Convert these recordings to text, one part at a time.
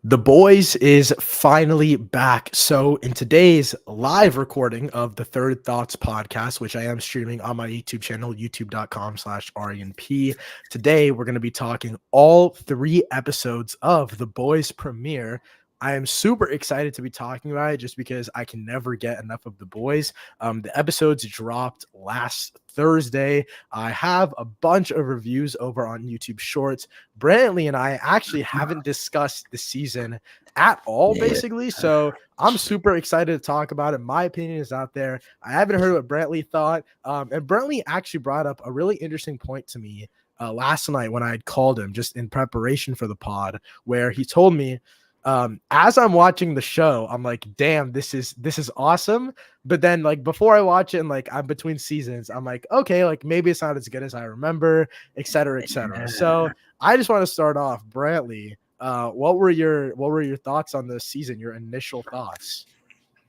The Boys is finally back. So, in today's live recording of the Third Thoughts podcast, which I am streaming on my YouTube channel, youtube.com/RENP, today we're going to be talking all 3 episodes of The Boys premiere. I am super excited to be talking about it just because I can never get enough of The Boys. The episodes dropped last Thursday. I have a bunch of reviews over on YouTube Shorts. Brantley and I actually haven't discussed the season at all, basically. So I'm super excited to talk about it. My opinion is out there. I haven't heard what Brantley thought. And Brantley actually brought up a really interesting point to me last night when I had called him just in preparation for the pod, where he told me, as I'm watching the show, I'm like, damn, this is awesome. But then, like, before I watch it and like I'm between seasons, I'm like, okay, like maybe it's not as good as I remember, et cetera, et cetera. So I just want to start off, Brantley. What were your thoughts on this season? Your initial thoughts?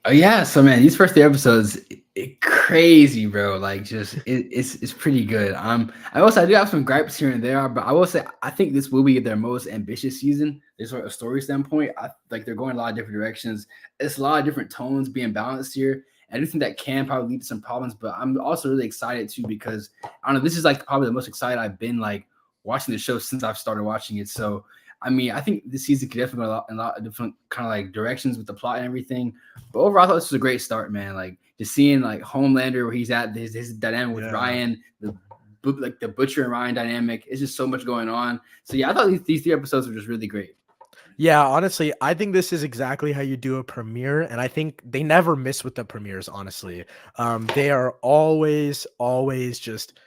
Oh yeah, so man, these first 3 episodes, crazy, bro. Like, it's pretty good. I do have some gripes here and there, but I will say I think this will be their most ambitious season. There's sort of a story standpoint. I like they're going a lot of different directions. It's a lot of different tones being balanced here. I do think that can probably lead to some problems, but I'm also really excited too because I don't know. This is like probably the most excited I've been like watching the show since I've started watching it. So I mean, I think this season could definitely go in a lot of different kind of like directions with the plot and everything. But overall, I thought this was a great start, man. Like just seeing like Homelander where he's at, his dynamic with Ryan, the Butcher and Ryan dynamic. It's just so much going on. So yeah, I thought these 3 episodes were just really great. Yeah, honestly, I think this is exactly how you do a premiere, and I think they never miss with the premieres. Honestly, they are always just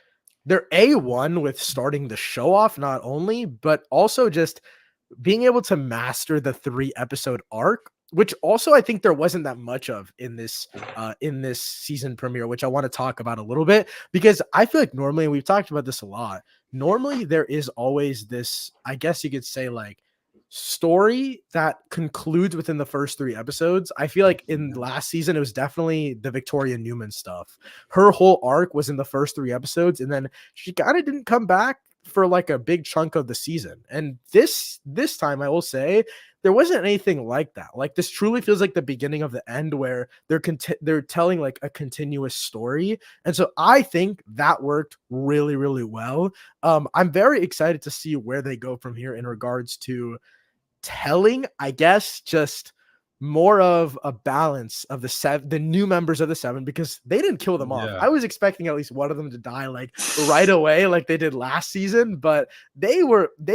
they're A1 with starting the show off, not only, but also just being able to master the 3 episode arc, which also I think there wasn't that much of in this season premiere, which I want to talk about a little bit because I feel like normally, and we've talked about this a lot, normally there is always this, I guess you could say, like, story that concludes within the first 3 episodes. I feel like in last season it was definitely the Victoria Newman stuff. Her whole arc was in the first 3 episodes, and then she kind of didn't come back for like a big chunk of the season. And this time, I will say, there wasn't anything like that. Like, this truly feels like the beginning of the end, where they're telling like a continuous story. And so I think that worked really, really well. I'm very excited to see where they go from here in regards to telling, I guess, just more of a balance of the new members of the 7, because they didn't kill them off. I was expecting at least one of them to die like right away, like they did last season, but they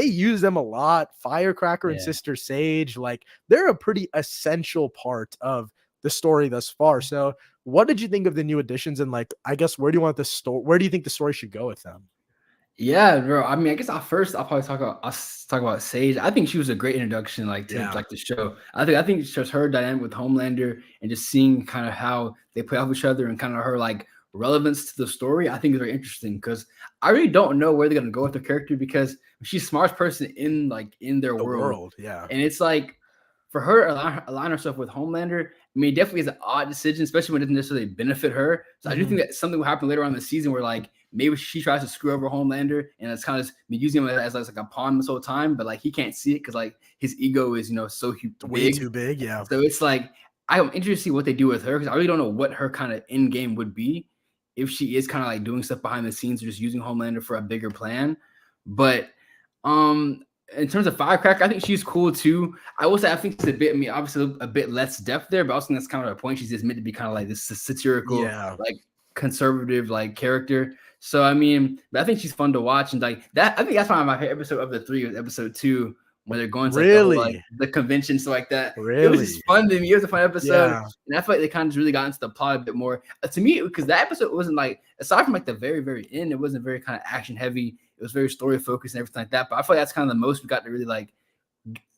used them a lot. Firecracker and Sister Sage, like, they're a pretty essential part of the story thus far. So what did you think of the new additions, and like, I guess, where do you think the story should go with them? Yeah, bro. I mean, I guess I'll probably talk about Sage. I think she was a great introduction, like to like the show. I think it's just her dynamic with Homelander and just seeing kind of how they play off each other and kind of her like relevance to the story. I think is very interesting because I really don't know where they're gonna go with the character because she's the smartest person in their world. And it's like for her align herself with Homelander. I mean, it definitely is an odd decision, especially when it doesn't necessarily benefit her. So I do think that something will happen later on in the season where like maybe she tries to screw over Homelander, and it's kind of been using him as like a pawn this whole time, but like he can't see it because like his ego is so way too big. Yeah. So it's like I'm interested to see what they do with her because I really don't know what her kind of end game would be if she is kind of like doing stuff behind the scenes or just using Homelander for a bigger plan. But in terms of Firecracker, I think she's cool too. I will say I think it's a bit, obviously a bit less depth there, but also that's kind of a point. She's just meant to be kind of like this satirical, like conservative like character. So I mean, but I think she's fun to watch and like that. I think that's one of my favorite episode of the 3 was episode 2 when they're going to like, the convention, so like that. It was just fun to me. It was a fun episode, and I feel like they kind of really got into the plot a bit more. To me, because that episode wasn't like, aside from like the very very end, it wasn't very kind of action heavy. It was very story focused and everything like that. But I feel like that's kind of the most we got to really like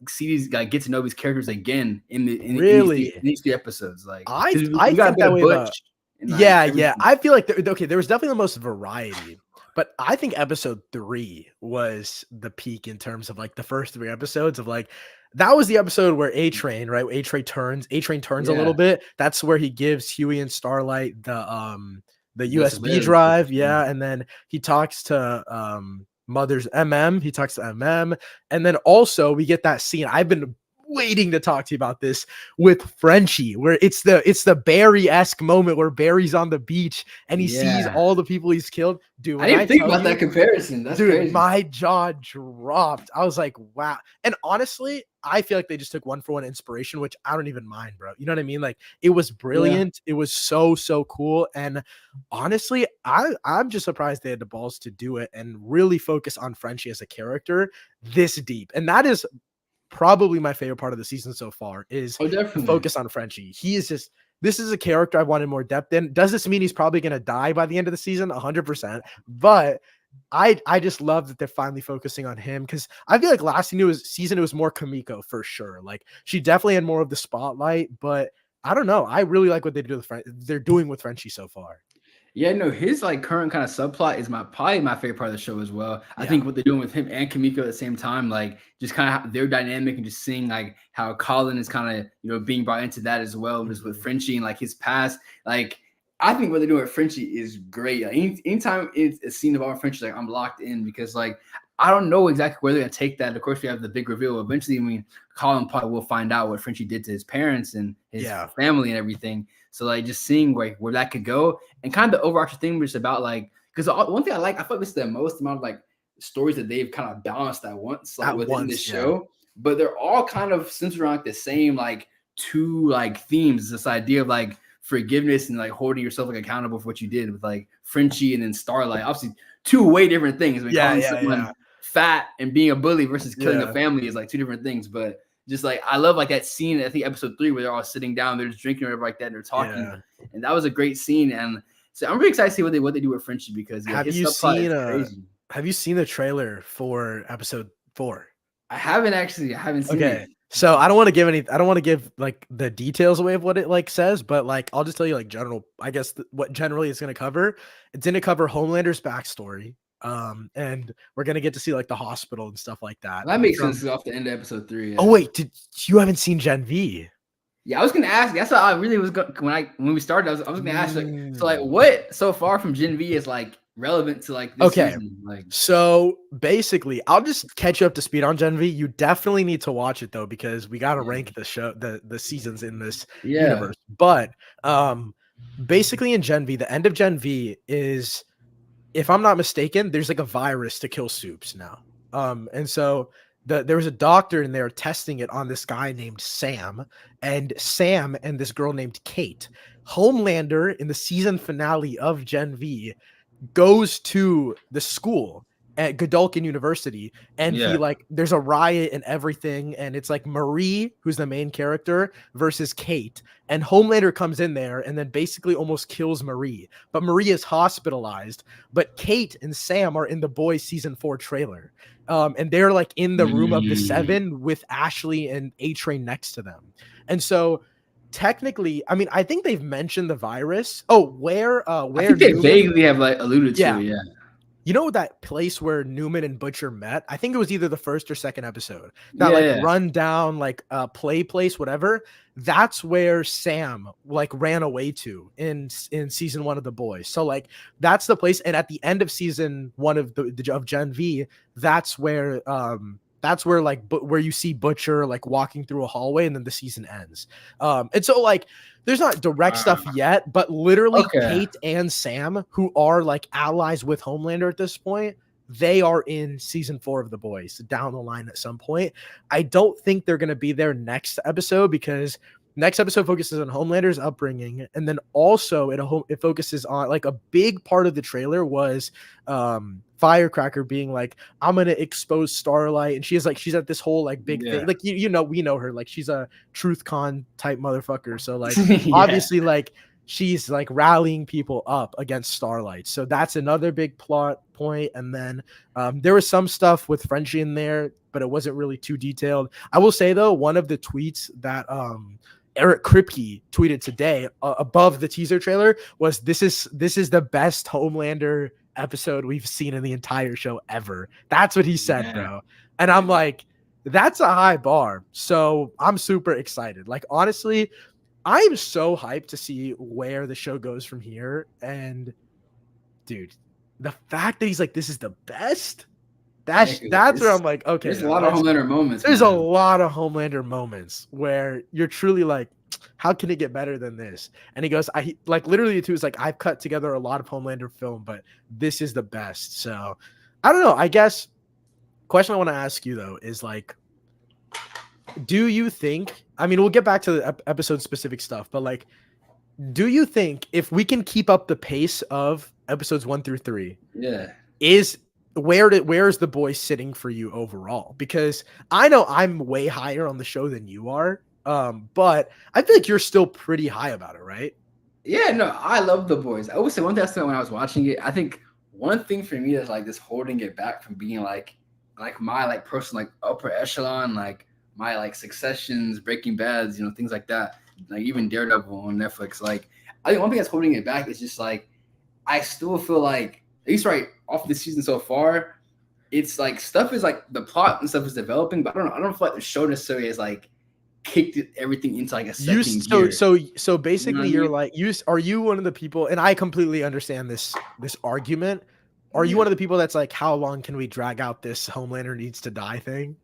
see these guys, get to know these characters again in these 3 episodes. Like I got that way about. Yeah. I feel like there was definitely the most variety, but I think episode 3 was the peak in terms of like the first 3 episodes of like, that was the episode where A-Train turns a little bit. That's where he gives Huey and Starlight the USB drive. Yeah. And then he talks to Mother's MM. He talks to MM. And then also we get that scene. I've been waiting to talk to you about this with Frenchie, where it's the Barry-esque moment where Barry's on the beach and he sees Yeah. all the people he's killed. Dude, I when didn't I even think tell about you, that comparison. That's dude, crazy. my jaw dropped. I was like, wow. And honestly, I feel like they just took one for one inspiration, which I don't even mind, bro. You know what I mean? Like, it was Yeah. brilliant. It was so, so cool. And honestly, I'm just surprised they had the balls to do it and really focus on Frenchie as a character this deep. And that is probably my favorite part of the season so far, is Oh, the definitely. focus on Frenchie. He is just, this is a character I wanted more depth in. Does this mean he's probably going to die by the end of the season? 100%. But I just love that they're finally focusing on him, because I feel like last season it was more Kamiko for sure. Like, she definitely had more of the spotlight, but I don't know. I really like what they're doing with Frenchie so far. Yeah, no, his like current kind of subplot is probably my favorite part of the show as well. I Yeah. think what they're doing with him and Kamiko at the same time, like just kind of their dynamic and just seeing like how Colin is kind of being brought into that as well, just with Frenchie and like his past. Like I think what they're doing with Frenchie is great. Like, anytime it's a scene about Frenchie, like I'm locked in, because like I don't know exactly where they're gonna take that. Of course, we have the big reveal. Eventually, I mean, Colin probably will find out what Frenchie did to his parents and his family and everything. So like just seeing like where that could go, and kind of the overarching thing was about like, because one thing I feel like this is the most amount of like stories that they've kind of balanced at once, like within the show, but they're all kind of centered around like the same like two like themes. This idea of like forgiveness and like holding yourself like accountable for what you did with like Frenchie and then Starlight. Obviously, two way different things. I mean, calling someone fat and being a bully versus killing a family is like two different things, but just like I love like that scene, I think episode 3, where they're all sitting down, they're just drinking or whatever like that, and they're talking, and that was a great scene. And so I'm really excited to see what they do with Frenchie, because his subplot is crazy. Have you seen the trailer for episode 4? I haven't seen it. So I don't want to give like the details away of what it like says, but like I'll just tell you like general, I guess what generally it's going to cover. It's going to cover Homelander's backstory. And we're going to get to see like the hospital and stuff like that. That makes sense off the end of episode 3. Oh wait, you haven't seen Gen V? Yeah, I was gonna ask. That's what I really was going when we started. I was gonna ask, like, so like what so far from Gen V is like relevant to like this season? Like, so basically, I'll just catch you up to speed on Gen V. You definitely need to watch it though, because we got to rank the show, the seasons in this universe. But basically in Gen V, the end of Gen V is, if I'm not mistaken, there's like a virus to kill soups now. And so there was a doctor in there testing it on this guy named Sam and this girl named Kate. Homelander in the season finale of Gen V goes to the school at Godolphin University, and he like, there's a riot and everything, and it's like Marie, who's the main character, versus Kate, and Homelander comes in there and then basically almost kills Marie, but Marie is hospitalized. But Kate and Sam are in the Boys season 4 trailer, and they're like in the room of the 7 with Ashley and A-Train next to them. And so technically, I mean, I think they've mentioned the virus. Oh, where I think they vaguely have like alluded to it. Yeah. You know that place where Newman and Butcher met? I think it was either the first or second episode. That run down like play place, whatever. That's where Sam like ran away to in season 1 of The Boys. So like that's the place. And at the end of season 1 of Gen V, that's where like where you see Butcher like walking through a hallway, and then the season ends. And so like there's not direct stuff yet, but literally Kate and Sam, who are like allies with Homelander at this point, they are in season 4 of The Boys down the line at some point. I don't think they're going to be there next episode, because next episode focuses on Homelander's upbringing, and then also it focuses on like a big part of the trailer was Firecracker being like, I'm gonna expose Starlight, and she's at this whole like big thing, like we know her, like she's a truth con type motherfucker, so like obviously like she's like rallying people up against Starlight, so that's another big plot point. And then there was some stuff with Frenchie in there, but it wasn't really too detailed. I will say though, one of the tweets that Eric Kripke tweeted today above the teaser trailer was, this is the best Homelander episode we've seen in the entire show ever. That's what he said, bro. And I'm like, that's a high bar. So I'm super excited. Like, honestly, I'm so hyped to see where the show goes from here. And dude, the fact that he's like, this is the best, Yeah, that's where I'm like, okay, there's a now lot of let's Homelander moments, there's a man. lot of Homelander moments where you're truly like, how can it get better than this? And he goes, I like literally too is like, I've cut together a lot of Homelander film, but this is the best. So I don't know. I guess question I want to ask you though is like, do you think, I mean, we'll get back to the episode specific stuff, but like, do you think if we can keep up the pace of episodes 1 through 3, Yeah. is where's the boy sitting for you overall? Because I know I'm way higher on the show than you are, but I feel like you're still pretty high about it, right? Yeah, no, I love the boys. I would say one thing I said when I was watching it, I think one thing for me is like this holding it back from being like my like person like upper echelon, like my like Successions, Breaking Bads, you know, things like that. Like even Daredevil on Netflix. Like I think one thing that's holding it back is just like I still feel like at least right off the season so far, it's like stuff is like the plot and stuff is developing, but I don't feel like the show necessarily is like kicked everything into like a You second gear. so You know what basically I you're mean? like are you one of the people, and I completely understand this argument. Are you Yeah. one of the people that's like, how long can we drag out this Homelander needs to die thing?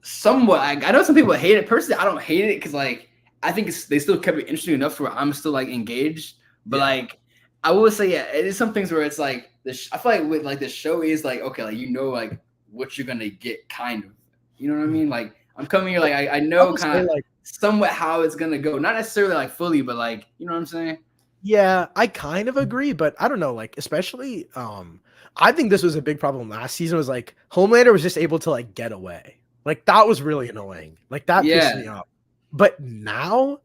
Somewhat. I know some people hate it. Personally, I don't hate it because like I think they still kept it interesting enough to where I'm still like engaged. But Yeah. like I will say, yeah, it is some things where it's like I feel like with like the show is like okay, like you know like what you're gonna get, kind of. You know what I mean? Like I'm coming here, like I I know will say kind of like, somewhat how it's gonna go. Not necessarily like fully, but like you know what I'm saying? yeah, I kind of agree, but I don't know, like especially I think this was a big problem last season was like Homelander was just able to like get away. Like that was really annoying. Like that pissed Yeah, me off. But now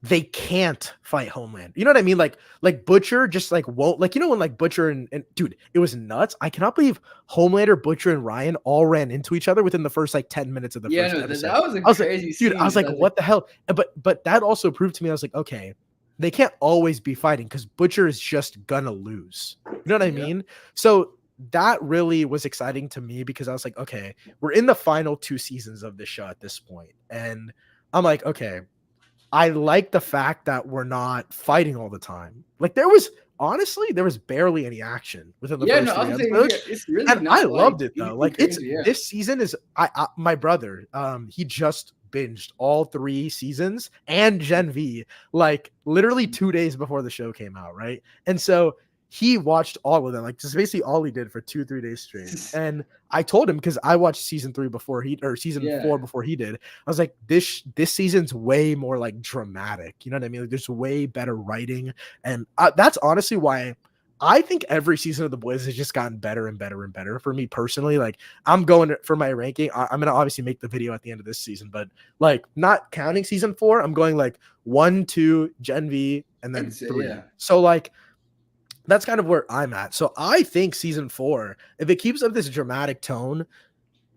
they can't fight Homeland. You know what I mean? Like Butcher just like won't, like, you know when like Butcher and dude, it was nuts. I cannot believe Homelander, Butcher, and Ryan all ran into each other within the first like 10 minutes of the yeah. first No, episode. that was a I was like, crazy dude, I scene. was like, I was like, what the hell? But that also proved to me, I was like, okay, they can't always be fighting because Butcher is just gonna lose. You know what I yeah, mean? So that really was exciting to me because I was like, okay, we're in the final 2 seasons of this show at this point, and I'm like, okay, I like the fact that we're not fighting all the time. Like there was barely any action within the yeah. No, first I was three gonna say yeah, episodes. it's really And I not like loved it though. anything Like it's crazy. Yeah. this season is my brother, he just binged all 3 seasons and Gen V like literally 2 days before the show came out, right? And so he watched all of them, like just basically all he did for 2-3 days straight. And I told him because I watched season 3 before he or season Yeah. 4 before he did. I was like, this season's way more like dramatic. You know what I mean? Like there's way better writing, and that's honestly why I think every season of The Boys has just gotten better and better and better for me personally. Like I'm going for my ranking. I'm gonna obviously make the video at the end of this season, but like not counting season 4, I'm going like 1, 2, Gen V, and I can then say, 3. yeah. So like that's kind of where I'm at. So I think season 4, if it keeps up this dramatic tone,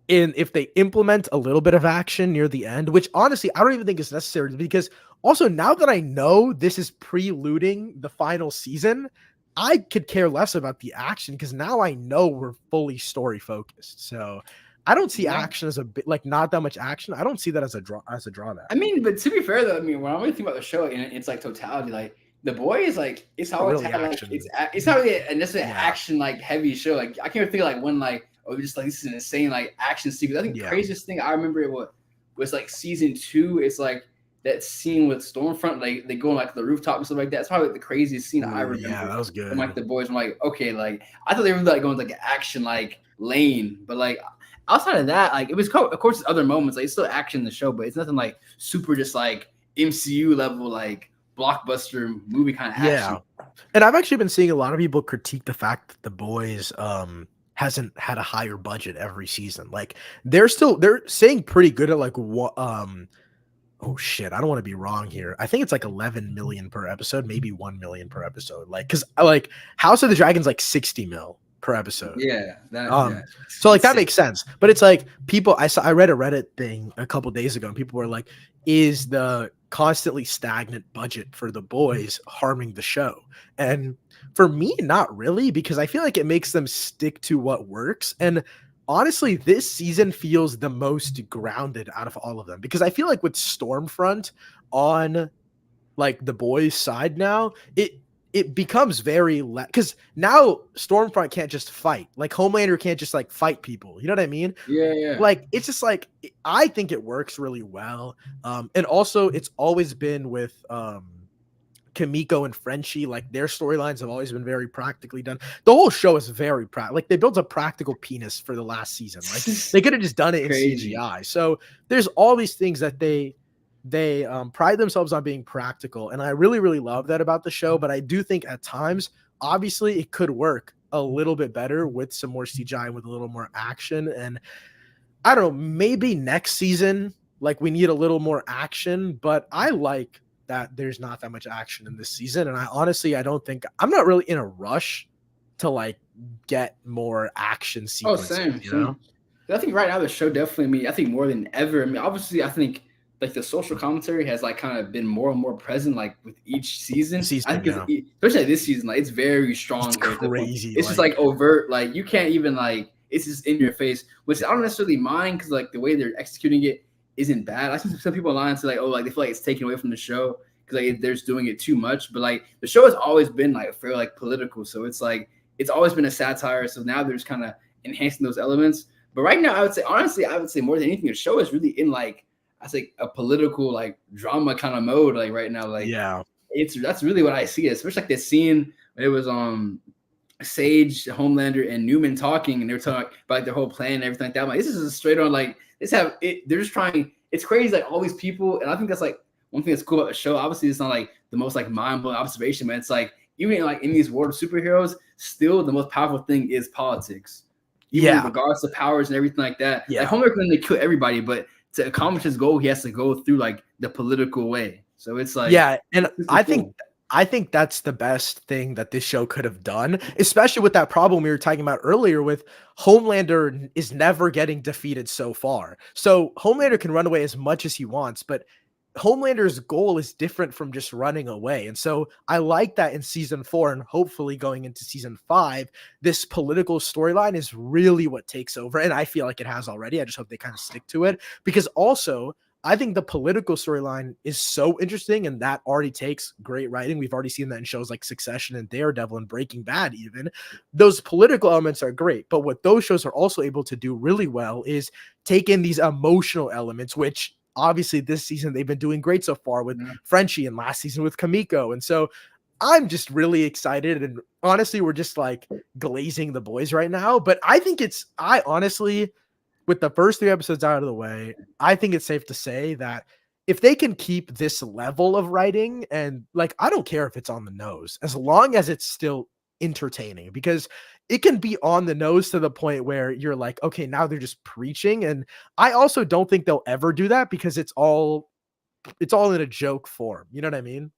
if they implement a little bit of action near the end, which honestly I don't even think is necessary, because also now that I know this is preluding the final season, I could care less about the action because now I know we're fully story focused. So I don't see Yeah. action as a bit, like not that much action. I don't see that as a drawback. I mean, but to be fair though, I mean, when I really think about the show in its like totality, like the boy is like it's Not always really had like action. it's not really a necessarily Yeah. action like heavy show. Like I can't even think of, like one like oh just like this is an insane like action sequence. I think the Yeah. craziest thing I remember it was like season 2. It's like that scene with Stormfront, like they go on like the rooftop and stuff like that. It's probably like, the craziest scene I Ooh, remember. yeah, that was From like good. the boys. I'm like, okay, like I thought they were like going like an action like lane, but like outside of that, like it was of course there's other moments. Like it's still action in the show, but it's nothing like super just like MCU level like blockbuster movie kind of action. Yeah. And I've actually been seeing a lot of people critique the fact that The Boys hasn't had a higher budget every season. Like they're saying pretty good at like what oh shit, I don't want to be wrong here. I think it's like 11 million per episode, maybe 1 million per episode. Like cuz like House of the Dragon's like 60 mil per episode. Yeah, So like that insane. makes sense. But it's like I read a Reddit thing a couple days ago and people were like, is the constantly stagnant budget for The Boys harming the show? And for me, not really, because I feel like it makes them stick to what works. And honestly, this season feels the most grounded out of all of them, because I feel like with Stormfront on like The Boys side now, it becomes very because now Stormfront can't just fight. Like Homelander can't just like fight people. You know what I mean? Yeah, yeah. Like it's just like I think it works really well. And also it's always been with Kimiko and Frenchie, like their storylines have always been very practically done. The whole show is very like they built a practical penis for the last season. Like they could have just done it in Crazy. CGI. So there's all these things that they pride themselves on being practical, and I really really love that about the show. But I do think at times, obviously, it could work a little bit better with some more CGI and with a little more action. And I don't know, maybe next season, like we need a little more action. But I like that there's not that much action in this season, and I don't think I'm not really in a rush to like get more action Oh, sequences. same, You know? same. I think right now the show definitely. I mean, I think more than ever. I mean, obviously, I think like the social commentary has like kind of been more and more present, like with each season. I think especially this season, like it's very strong. It's crazy. It's just like overt. Like you can't even like it's just in your face, which I don't necessarily mind because like the way they're executing it isn't bad. I think some people online say like, oh, like they feel like it's taken away from the show because like they're just doing it too much. But like the show has always been like fairly like political, so it's like it's always been a satire. So now they're just kind of enhancing those elements. But right now, I would say honestly, I would say more than anything, the show is really in like I say a political like drama kind of mode. Like right now, like that's really what I see. Especially like this scene when it was Sage, Homelander, and Newman talking, and they're talking about like, their whole plan and everything like that. I'm like, this is a straight on like this have it. They're just trying. It's crazy, like all these people, and I think that's like one thing that's cool about the show. Obviously, it's not like the most like mind blowing observation, but it's like even like in these world of superheroes, still the most powerful thing is politics. Even in regards to powers and everything like that. Yeah. Like Homelander can kill everybody, but to accomplish his goal, he has to go through like the political way. So it's like and I think that's the best thing that this show could have done, especially with that problem we were talking about earlier with Homelander is never getting defeated so far. So Homelander can run away as much as he wants, but Homelander's goal is different from just running away. And so I like that in season 4 and hopefully going into season 5, this political storyline is really what takes over. And I feel like it has already. I just hope they kind of stick to it because also I think the political storyline is so interesting and that already takes great writing. We've already seen that in shows like Succession and Daredevil and Breaking Bad even. Those political elements are great, but what those shows are also able to do really well is take in these emotional elements, which obviously this season they've been doing great so far with Frenchie and last season with Kimiko. And so I'm just really excited. And honestly, we're just like glazing the boys right now. But I think I honestly, with the first 3 episodes out of the way, I think it's safe to say that if they can keep this level of writing and like, I don't care if it's on the nose, as long as it's still entertaining, because it can be on the nose to the point where you're like, okay, now they're just preaching. And I also don't think they'll ever do that because it's all in a joke form. You know what I mean?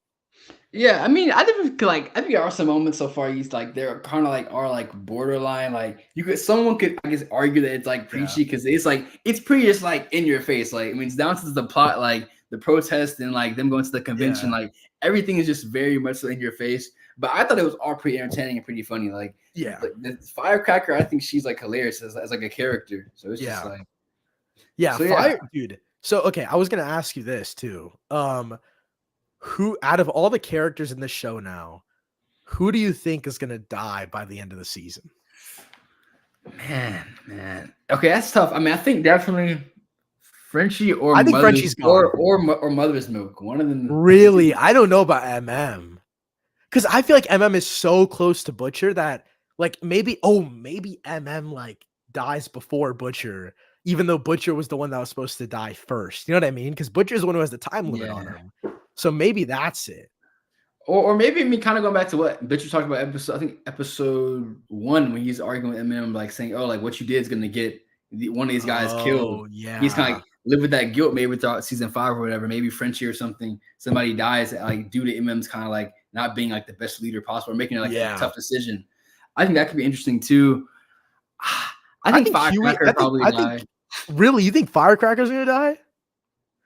Yeah, I mean, I think there are some moments so far. He's like they're kind of like are like borderline. Like someone could I guess argue that it's like preachy because it's like it's pretty just like in your face. Like I mean, it's down to the plot, like the protest and like them going to the convention. Like everything is just very much so in your face. But I thought it was all pretty entertaining and pretty funny. Like the Firecracker, I think she's like hilarious as like a character. So it's just like dude. So okay, I was gonna ask you this too. Who out of all the characters in the show now, who do you think is gonna die by the end of the season? Man. Okay, that's tough. I mean, I think definitely Frenchie or I think Frenchie's gone. or Mother's Milk. One of them. Really, I don't know about MM because I feel like MM is so close to Butcher that like maybe MM like dies before Butcher, even though Butcher was the one that was supposed to die first. You know what I mean? Because Butcher's the one who has the time limit on him. So maybe that's it. Or maybe me kind of going back to what Butcher talked about episode 1 when he's arguing with Eminem, like saying, "Oh, like what you did is gonna get one of these guys killed." Yeah, he's kind of like live with that guilt. Maybe throughout season 5 or whatever. Maybe Frenchie or something. Somebody dies like due to Eminem's kind of like not being like the best leader possible, or making like a tough decision. I think that could be interesting too. I think Firecracker probably die. Really, you think Firecracker's gonna die?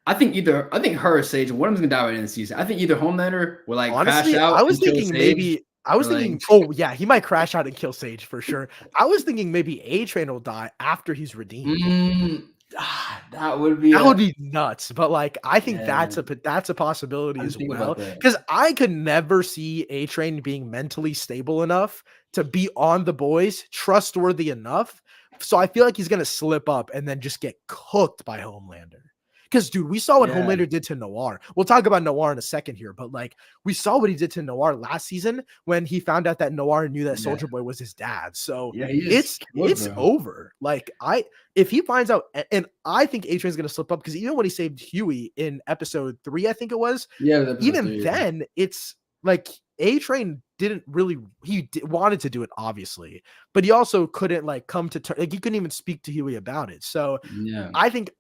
I think her or Sage, one of them's gonna die by the end of the season. I think either Homelander will like honestly, crash out. I was thinking maybe. I was thinking, oh yeah, he might crash out and kill Sage for sure. I was thinking maybe A-Train will die after he's redeemed. That would be That would be nuts, but, like, I think yeah. that's a possibility I as didn't think well. about that. Because I could never see A Train being mentally stable enough to be on The Boys, trustworthy enough, so I feel like he's gonna slip up and then just get cooked by Homelander. Because, dude, we saw what Yeah, Homelander did to Noir. We'll talk about Noir in a second here, but, like, we saw what he did to Noir last season when he found out that Noir knew that yeah, Soldier Boy was his dad, so yeah. He just it's killed, it's bro. over. Like, if he finds out, and I think Adrian's gonna slip up because even when he saved Huey in episode 3, I think it was, Yeah, it was episode even 3. then, it's like A Train didn't really wanted to do it, obviously, but he also couldn't like come to like he couldn't even speak to Huey about it. So Yeah. I think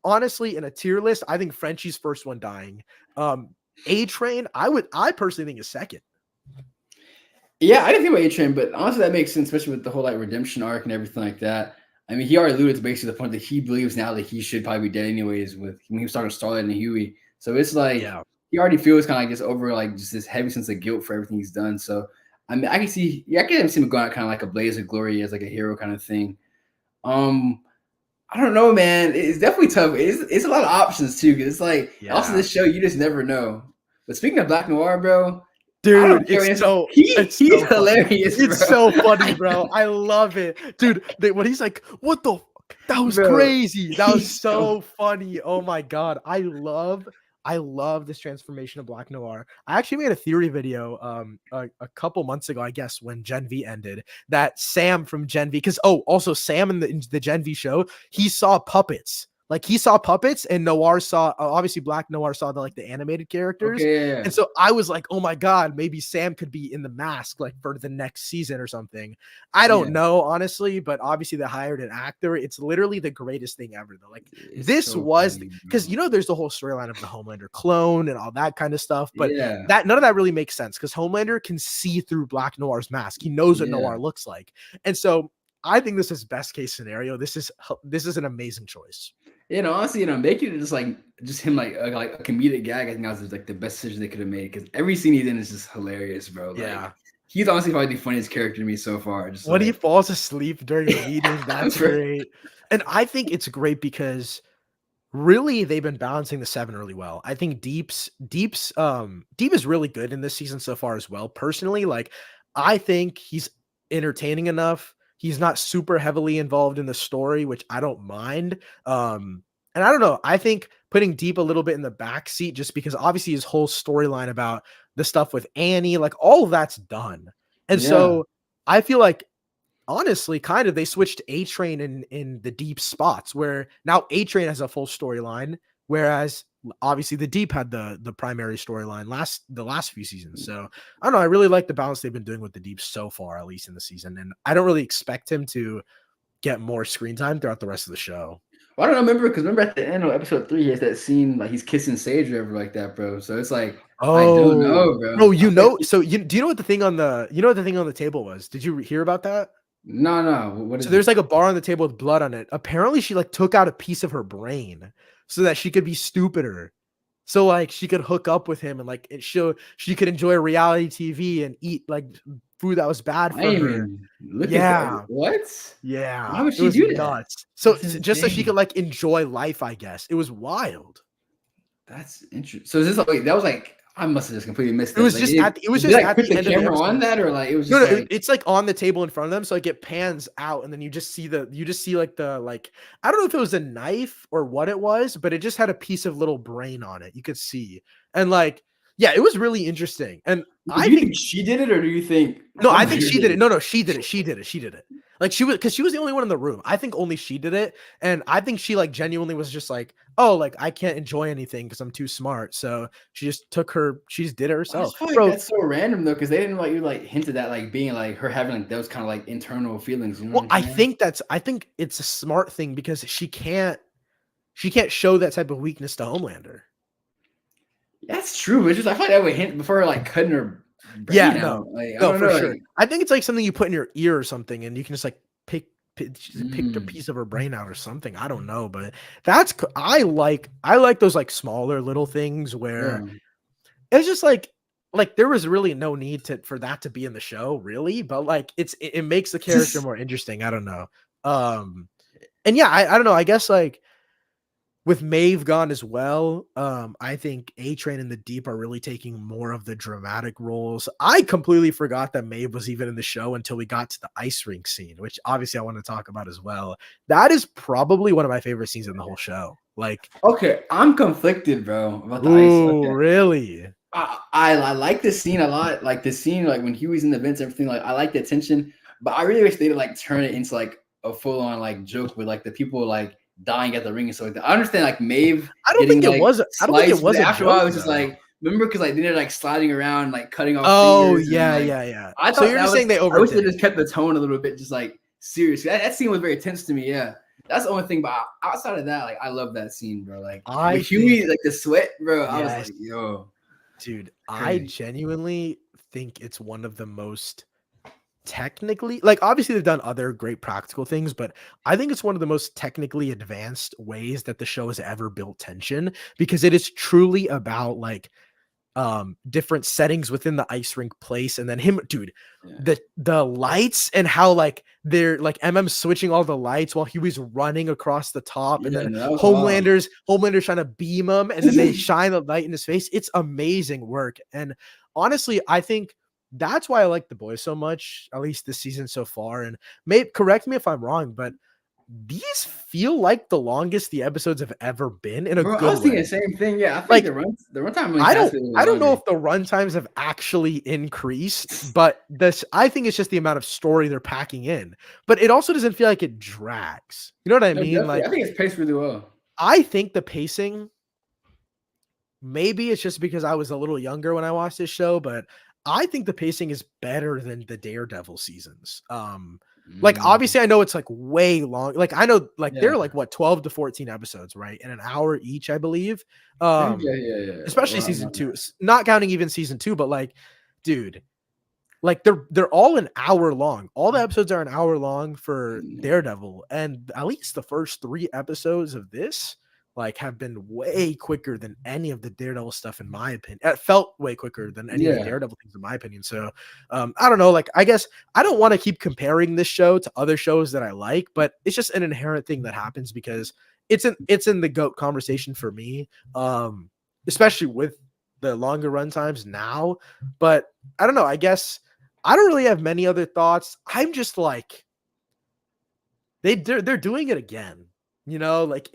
honestly, in a tier list, I think Frenchie's first one dying. A Train, I personally think is second. Yeah, I didn't think about A-Train, but honestly, that makes sense, especially with the whole like redemption arc and everything like that. I mean, he already alluded to basically the point that he believes now that he should probably be dead anyways with when he was talking to Starlight and Huey. So it's like Yeah. he already feels kind of like just over like just this heavy sense of guilt for everything he's done. So I mean, I can see, yeah, I can see him going out kind of like a blaze of glory as like a hero kind of thing. Um, I don't know, man. It's definitely tough. It's a lot of options too, because it's like also Yeah. this show you just never know. But speaking of Black Noir, bro, I Dude, don't care. it's He's so funny. hilarious, It's bro. so funny, bro. I love it. Dude, when he's like, "What the fuck? That was Bro, crazy. That was he's so so funny. Oh my god. I love this transformation of Black Noir. I actually made a theory video a couple months ago, I guess, when Gen V ended, that Sam from Gen V, because also Sam in the Gen V show, he saw puppets. Like he saw puppets, and Noir saw obviously Black Noir saw the animated characters. okay. Yeah, And so I was like, oh my God, maybe Sam could be in the mask like for the next season or something. I yeah. don't know, honestly, but obviously they hired an actor. It's literally the greatest thing ever, though. Like It's this so was funny, because bro. there's the whole storyline of the Homelander clone and all that kind of stuff, but Yeah, that none of that really makes sense because Homelander can see through Black Noir's mask. He knows what yeah. Noir looks like. And so I think this is best case scenario. This is an amazing choice. Honestly, making it just him like a comedic gag. I think that was like the best decision they could have made because every scene he's in is just hilarious, bro. Like Yeah. he's honestly probably the funniest character to me so far. Just When he like, falls asleep during a meeting, that's bro. great. And I think it's great because really they've been balancing the 7 really well. I think Deep is really good in this season so far as well. Personally, like I think he's entertaining enough. He's not super heavily involved in the story, which I don't mind. And I don't know. I think putting Deep a little bit in the back seat just because obviously his whole storyline about the stuff with Annie, like all of that's done. And Yeah, so I feel like honestly, kind of they switched A Train in the Deep spots where now A Train has a full storyline, whereas obviously the Deep had the primary storyline the last few seasons. So I don't know. I really like the balance they've been doing with the Deep so far, at least in the season, and I don't really expect him to get more screen time throughout the rest of the show. well, I don't know. Remember at the end of episode 3, he has that scene like he's kissing Sage or whatever like that, bro. So it's like I don't know, Oh, bro, bro. I feel like so do you know what the thing on the table was? Did you hear about that? no, no. What So is it? there's like a bar on the table with blood on it. Apparently, she like took out a piece of her brain so that she could be stupider. So like she could hook up with him and like she could enjoy reality TV and eat like food that was bad I for ain't her. even look at that. Yeah. What? Why Yeah. would It she was do that? nuts. So That's just so she insane. could like enjoy life, I guess. It was wild. That's interesting. So is this like wait, that was like I must have just completely missed It that. was Like just at the, it was did they just like at put the the end of the camera on episode. that or like it was No, just no, like it's like on the table in front of them, so like it pans out, and then you just see like the like I don't know if it was a knife or what it was, but it just had a piece of little brain on it. You could see, and like yeah, it was really interesting. And do I you think think she did it or do you think no, I think Homelander she did did it. it? No, no, she did it. She did it. She did it. Like because she was the only one in the room. I think only she did it, and I think she like genuinely was just like, oh, like I can't enjoy anything because I'm too smart. So she just did it I just herself, feel like bro. that's so random though, because they didn't like you like hinted at like being like her having like those kind of like internal feelings. You know what Well, I'm saying? I think it's a smart thing because she can't show that type of weakness to Homelander. That's true. It's just I feel like that would hint before her like cutting her Yeah, brain no, out. Like I no, don't for know. sure. Like I think it's like something you put in your ear or something, and you can just like pick a mm, piece of her brain out or something. I don't know, but I like those like smaller little things where yeah. it's just like there was really no need for that to be in the show, really, but like it makes the character more interesting. I don't know. And yeah, I don't know. I guess like with Maeve gone as well, I think A Train and the Deep are really taking more of the dramatic roles. I completely forgot that Maeve was even in the show until we got to the ice rink scene, which obviously I want to talk about as well. That is probably one of my favorite scenes in the whole show. Like, Okay, I'm conflicted, bro, about the ice. ooh, Okay. really? I like this scene a lot. Like the scene, like when Huey's in the vents, everything. Like I like the tension, but I really wish they'd like turn it into like a full on like joke with like the people like dying at the ring and stuff like that. I understand like Maeve I don't getting think it like was. I don't think it sliced, but was a after a while joke it was just though. like remember because like they're like sliding around, like cutting off Oh fingers, and yeah, like yeah, yeah. I So thought you're that just was. saying they I wish they overdid it. just kept the tone a little bit, just like serious. That scene was very tense to me. Yeah. That's the only thing, but outside of that, like I love that scene, bro. Like I with think Huey, like the sweat, bro. I was yes, like, yo, dude. I crazy. genuinely think it's one of the most technically, like, obviously they've done other great practical things, but I think it's one of the most technically advanced ways that the show has ever built tension, because it is truly about like different settings within the ice rink place, and then him, dude, Yeah. the lights and how like they're like switching all the lights while he was running across the top, and Yeah, then no, that was wild. Homelander's trying to beam him, and then they shine the light in his face. It's amazing work. And honestly, I think that's why I like The Boys so much, at least this season so far. And maybe correct me if I'm wrong, but these feel like the longest the episodes have ever been, in a Bro, I good was thinking way. the same thing. Yeah, I think Like, the runtime only I has don't to be a little I don't know longer. if the run times have actually increased, but this, I think it's just the amount of story they're packing in. But it also doesn't feel like it drags. You know what I No, mean? definitely. I Like, think it's paced really well. I think the pacing, maybe it's just because I was a little younger when I watched this show, but I think the pacing is better than the Daredevil seasons. Like, Mm, obviously I know it's like way long. Like, I know like yeah. they're like what, 12 to 14 episodes, right? In an hour each, I believe. Yeah, yeah, yeah. Especially season 2, not counting even season 2, but like, dude, like they're all an hour long. All the episodes are an hour long for Daredevil, and at least the first 3 episodes of this like have been way quicker than any of the Daredevil stuff in my opinion. It felt way quicker than any of the Yeah. Daredevil things in my opinion. So, I don't know, like I guess I don't want to keep comparing this show to other shows that I like, but it's just an inherent thing that happens because it's in the GOAT conversation for me. Especially with the longer run times now, but I don't know, I guess I don't really have many other thoughts. I'm just like they're doing it again. You know, like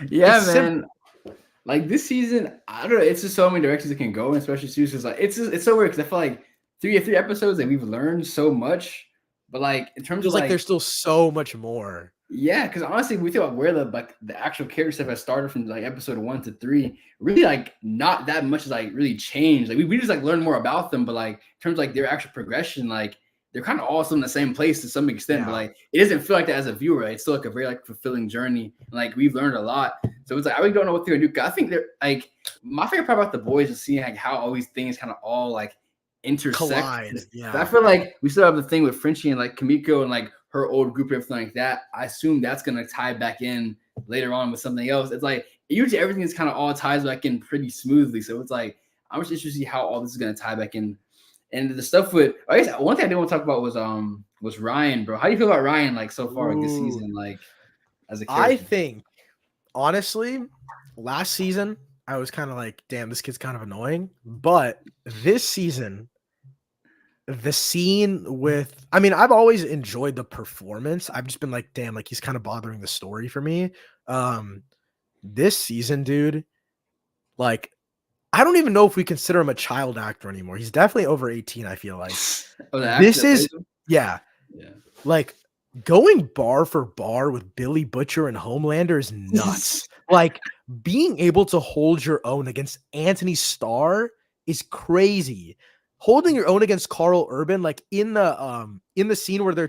Yeah, it's simple. man. Like this season, I don't know. It's just so many directions it can go, and especially series. Cause like it's so weird because I feel like three episodes that we've learned so much, but like in terms of Feels like like there's still so much more. yeah, because honestly, we think about where the actual character stuff has started from like episode 1 to 3. Really, like not that much has like really changed. Like we just like learn more about them, but like in terms of like their actual progression, like they're kind of all still in the same place to some extent. But Yeah. like it doesn't feel like that as a viewer. Right? It's still like a very like fulfilling journey. Like we've learned a lot. So it's like I really don't know what they're gonna do. I think they're like my favorite part about the boys is seeing like how all these things kind of all like intersect. Collide. But I Yeah. feel like we still have the thing with Frenchie and like Kamiko and like her old group and everything like that. I assume that's gonna tie back in later on with something else. It's like usually everything is kind of all ties back in pretty smoothly. So it's like I'm just interested to see how all this is gonna tie back in. And the stuff with I guess one thing I did want to talk about was Ryan, bro. How do you feel about Ryan like so far like this Ooh. season, like as a I character? think honestly, last season I was kind of like, damn, this kid's kind of annoying. But this season, the scene with, I mean, I've always enjoyed the performance. I've just been like, damn, like he's kind of bothering the story for me. Um, this season, dude, like I don't even know if we consider him a child actor anymore. He's definitely over 18, I feel like. Oh, the actor This that plays is him? yeah, Yeah. like going bar for bar with Billy Butcher and Homelander is nuts. Like being able to hold your own against Anthony Starr is crazy. Holding your own against Carl Urban, like in the scene where they're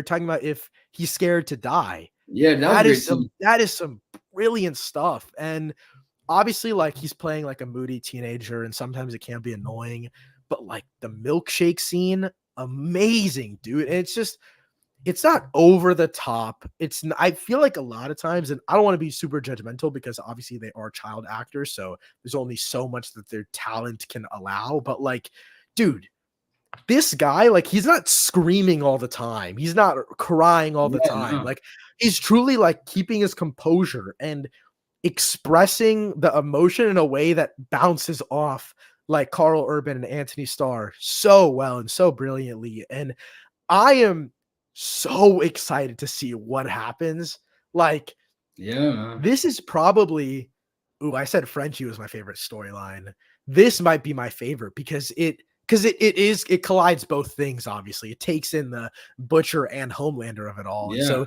talking about if he's scared to die. Yeah, that was a great scene. That is some brilliant stuff. And obviously, like he's playing like a moody teenager, and sometimes it can be annoying. But like the milkshake scene, amazing, dude. And it's not over the top. I feel like a lot of times, and I don't want to be super judgmental because obviously they are child actors, so there's only so much that their talent can allow. But like, dude, this guy, like, he's not screaming all the time. He's not crying all the Yeah, time. no. Like, he's truly like keeping his composure and expressing the emotion in a way that bounces off like Carl Urban and Anthony Starr so well and so brilliantly. And I am so excited to see what happens. Like, Yeah, man. this is probably, ooh, I said Frenchie was my favorite storyline. This might be my favorite because it collides both things, obviously. It takes in the Butcher and Homelander of it all. And Yeah. so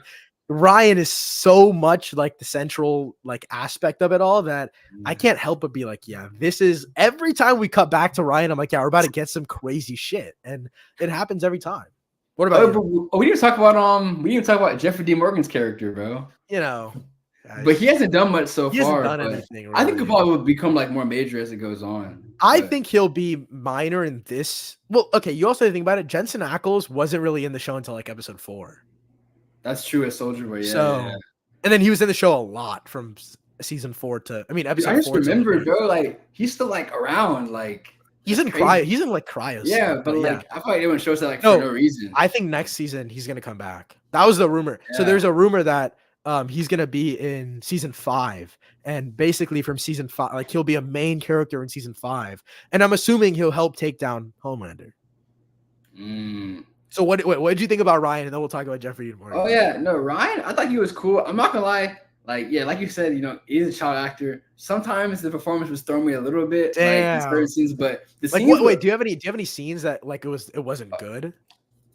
Ryan is so much like the central like aspect of it all that I can't help but be like, yeah, this is every time we cut back to Ryan, I'm like, yeah, we're about to get some crazy shit. And it happens every time. What about But you? we didn't talk about Jeffrey D. Morgan's character, bro. You know, But he hasn't done much so he hasn't far. done But anything I think it really. probably will become like more major as it goes on. I But think he'll be minor in this. Well, okay, you also think about it. Jensen Ackles wasn't really in the show until like episode 4. that's true as Soldier Boy. Yeah, So, yeah. and then he was in the show a lot from season 4 to, I mean, Dude, I episode just 4 to remembered, 8. bro. Like he's still like around. Like He's that's in crazy. he's in like cryo Yeah, stuff, but yeah. like I feel like everyone shows that like for No, no reason. I think next season he's gonna come back. That was the rumor. So Yeah. there's a rumor that he's gonna be in season 5, and basically from season 5, like he'll be a main character in season 5, and I'm assuming he'll help take down Homelander. Mm. So what did you think about Ryan? And then we'll talk about Jeffrey Dean Morgan. Oh yeah, no, Ryan. I thought he was cool. I'm not gonna lie. Like yeah, like you said, he's a child actor. Sometimes the performance was throwing me a little bit, like in Damn. certain scenes. But the Like, scenes, wait, do you have any scenes that like it wasn't good?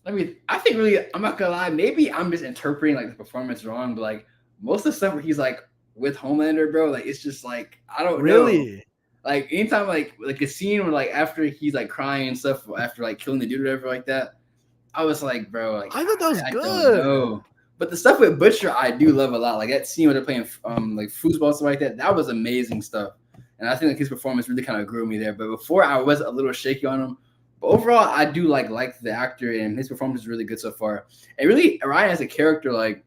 I think really, I'm not gonna lie. Maybe I'm just interpreting like the performance wrong, but like most of the stuff where he's like with Homelander, bro, like it's just like I don't know. Really? Like anytime like a scene where like after he's like crying and stuff after like killing the dude or whatever like that, I was like, bro, like I thought that was I good. don't know. But the stuff with Butcher, I do love a lot. Like that scene where they're playing like foosball stuff like that. That was amazing stuff. And I think like his performance really kind of grew me there. But before I was a little shaky on him. But overall, I do like the actor and his performance is really good so far. And really, Ryan as a character, like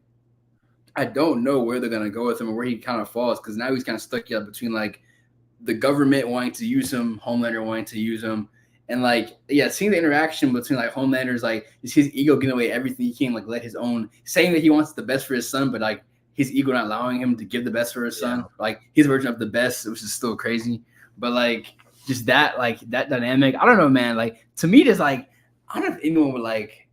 I don't know where they're gonna go with him or where he kind of falls because now he's kind of stuck between like the government wanting to use him, Homelander wanting to use him. And like, yeah, seeing the interaction between like Homelander's like just his ego giving away everything. He can't like let his own saying that he wants the best for his son, but like his ego not allowing him to give the best for his son, like his version of the best, which is still crazy. But like just that dynamic, I don't know, man. Like to me, there's like I don't know if anyone would like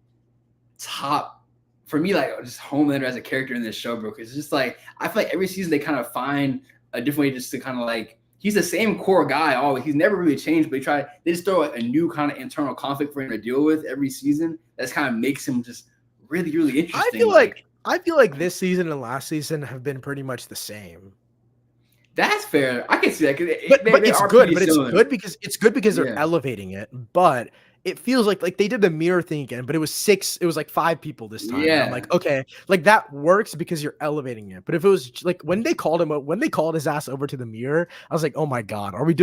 top for me, like just Homelander as a character in this show, bro. Because it's just like I feel like every season they kind of find a different way just to kind of like. He's the same core guy always. He's never really changed, but they just throw a new kind of internal conflict for him to deal with every season. That's kind of makes him just really, really interesting. I feel like this season and last season have been pretty much the same. That's fair. I can see that. But it's good. But it's good because they're Yeah. elevating it. But it feels like they did the mirror thing again, but it was like 5 people this time. Yeah. I'm like, okay, like that works because you're elevating it. But if it was like when they called his ass over to the mirror, I was like, oh my God, are we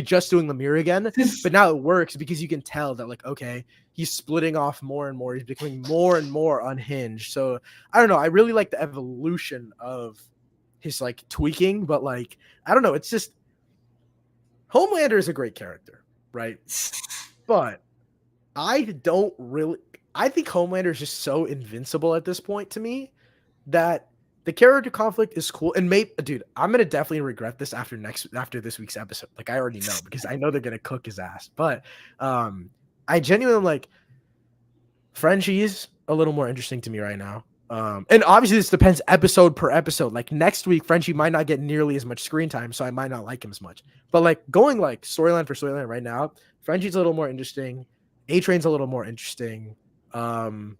just doing the mirror again? But now it works because you can tell that like, okay, he's splitting off more and more. He's becoming more and more unhinged. So I don't know. I really like the evolution of his like tweaking, but like, I don't know. It's just Homelander is a great character, right? But I think Homelander is just so invincible at this point to me that the character conflict is cool. And dude, I'm gonna definitely regret this after this week's episode. Like I already know because I know they're gonna cook his ass. But I genuinely like Frenchie's a little more interesting to me right now. And obviously this depends episode per episode. Like next week, Frenchie might not get nearly as much screen time, so I might not like him as much. But like going like storyline for storyline right now, Frenchie's a little more interesting. A-Train's a little more interesting. Todd,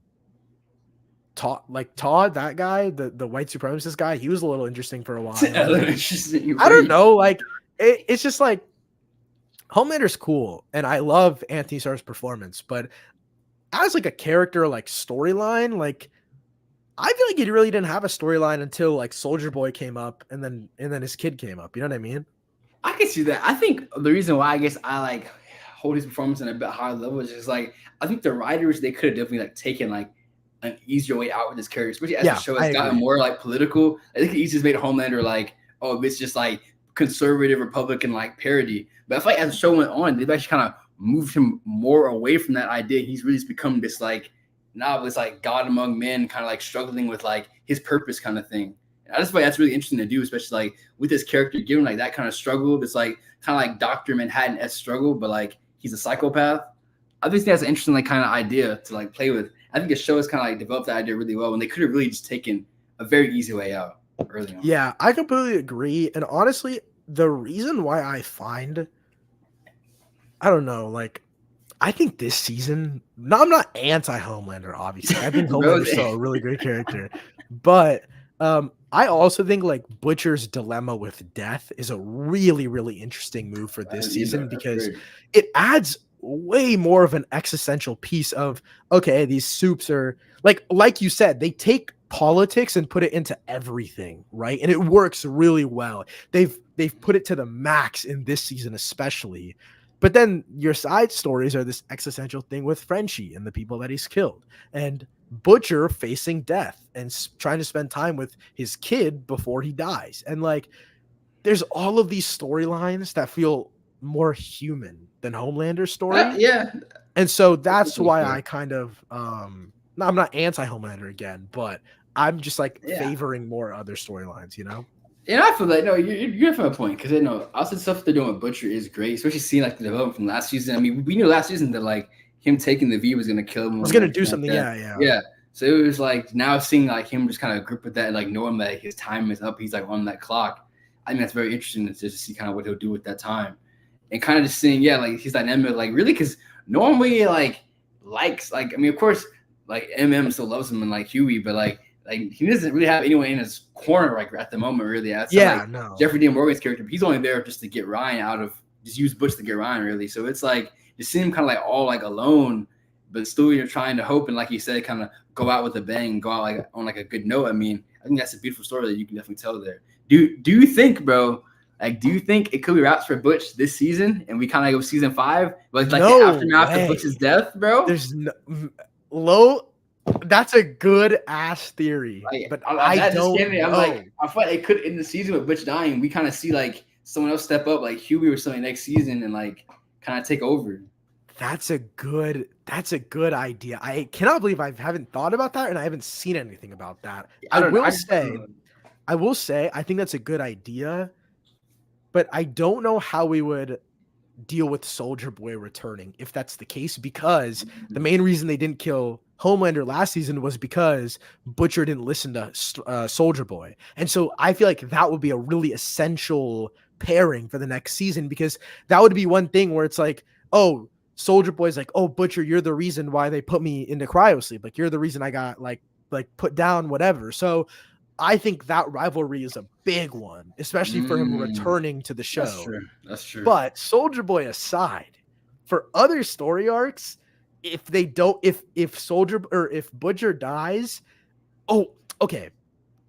that guy, the white supremacist guy, he was a little interesting for a while. I don't know. Like it's just like Homelander's cool, and I love Anthony Starr's performance, but as like a character, like storyline, like I feel like he really didn't have a storyline until like Soldier Boy came up, and then his kid came up. You know what I mean? I can see that. I think the reason why I guess I like hold his performance in a bit higher level is just like I think the writers they could have definitely like taken like an easier way out with this character, especially as the show has gotten more like political. I think it easiest made Homelander like, oh, it's just like conservative Republican like parody. But I feel like as the show went on, they've actually kind of moved him more away from that idea. He's really just become this like now this like God among men, kind of like struggling with like his purpose kind of thing. And I just feel like that's really interesting to do, especially like with this character, given like that kind of struggle, this like kind of like Dr. Manhattan-esque struggle, but like he's a psychopath. I think that's an interesting like kind of idea to like play with. I think the show has kind of like developed that idea really well, and they could have really just taken a very easy way out early on. Yeah, I completely agree. And honestly, the reason why I find, I don't know, like, I think this season, no, I'm not anti-Homelander, obviously. I think Homelander's still a really great character. But I also think like Butcher's dilemma with death is a really, really interesting move for this season because it adds way more of an existential piece of, okay, these soups are like you said, they take politics and put it into everything, right? And it works really well. They've put it to the max in this season, especially. But then your side stories are this existential thing with Frenchie and the people that he's killed, and Butcher facing death and trying to spend time with his kid before he dies. And like, there's all of these storylines that feel more human than Homelander's story. Yeah. And so that's why I kind of, no, I'm not anti-Homelander again, but I'm just like favoring more other storylines, you know? And I feel like, no, you're from a point because, you know, also the stuff they're doing with Butcher is great, especially seeing like the development from last season. I mean, we knew last season that like him taking the V was going to kill him. Was going to do something. Yeah. So it was like now seeing like him just kind of grip with that, and like knowing that his time is up. He's like on that clock. I think that's very interesting to just see kind of what he'll do with that time, and kind of just seeing, like his dynamic, like really, because normally likes, I mean, of course, like still loves him and like Huey, but like he doesn't really have anyone in his corner like at the moment, really. No. Jeffrey Dean Morgan's character, he's only there just to get Ryan out of, just use Butch to get Ryan, really. So it's like just seeing him kind of like all like alone, but still you're trying to hope and, like you said, kind of go out with a bang, go out like on like a good note. I mean, I think that's a beautiful story that you can definitely tell there. Do you think, bro? Like, do you think it could be wraps for Butch this season, and we kind of go season 5, but like the aftermath of Butch's death, bro? There's that's a good ass theory, but I don't know. I'm like, I feel like it could, in the season with Butch dying, we kind of see like someone else step up, like Huey or something next season, and like kind of take over. That's a good idea. I cannot believe I haven't thought about that, and I haven't seen anything about that. I will say, I think that's a good idea, but I don't know how we would deal with Soldier Boy returning if that's the case, because the main reason they didn't kill Homelander last season was because Butcher didn't listen to Soldier Boy. And so I feel like that would be a really essential pairing for the next season, because that would be one thing where it's like, oh, Soldier Boy's like, oh, Butcher, you're the reason why they put me into cryosleep. Like, you're the reason I got like put down, whatever. So I think that rivalry is a big one, especially for him returning to the show. That's true. But Soldier Boy aside, for other story arcs, if Butcher dies, okay.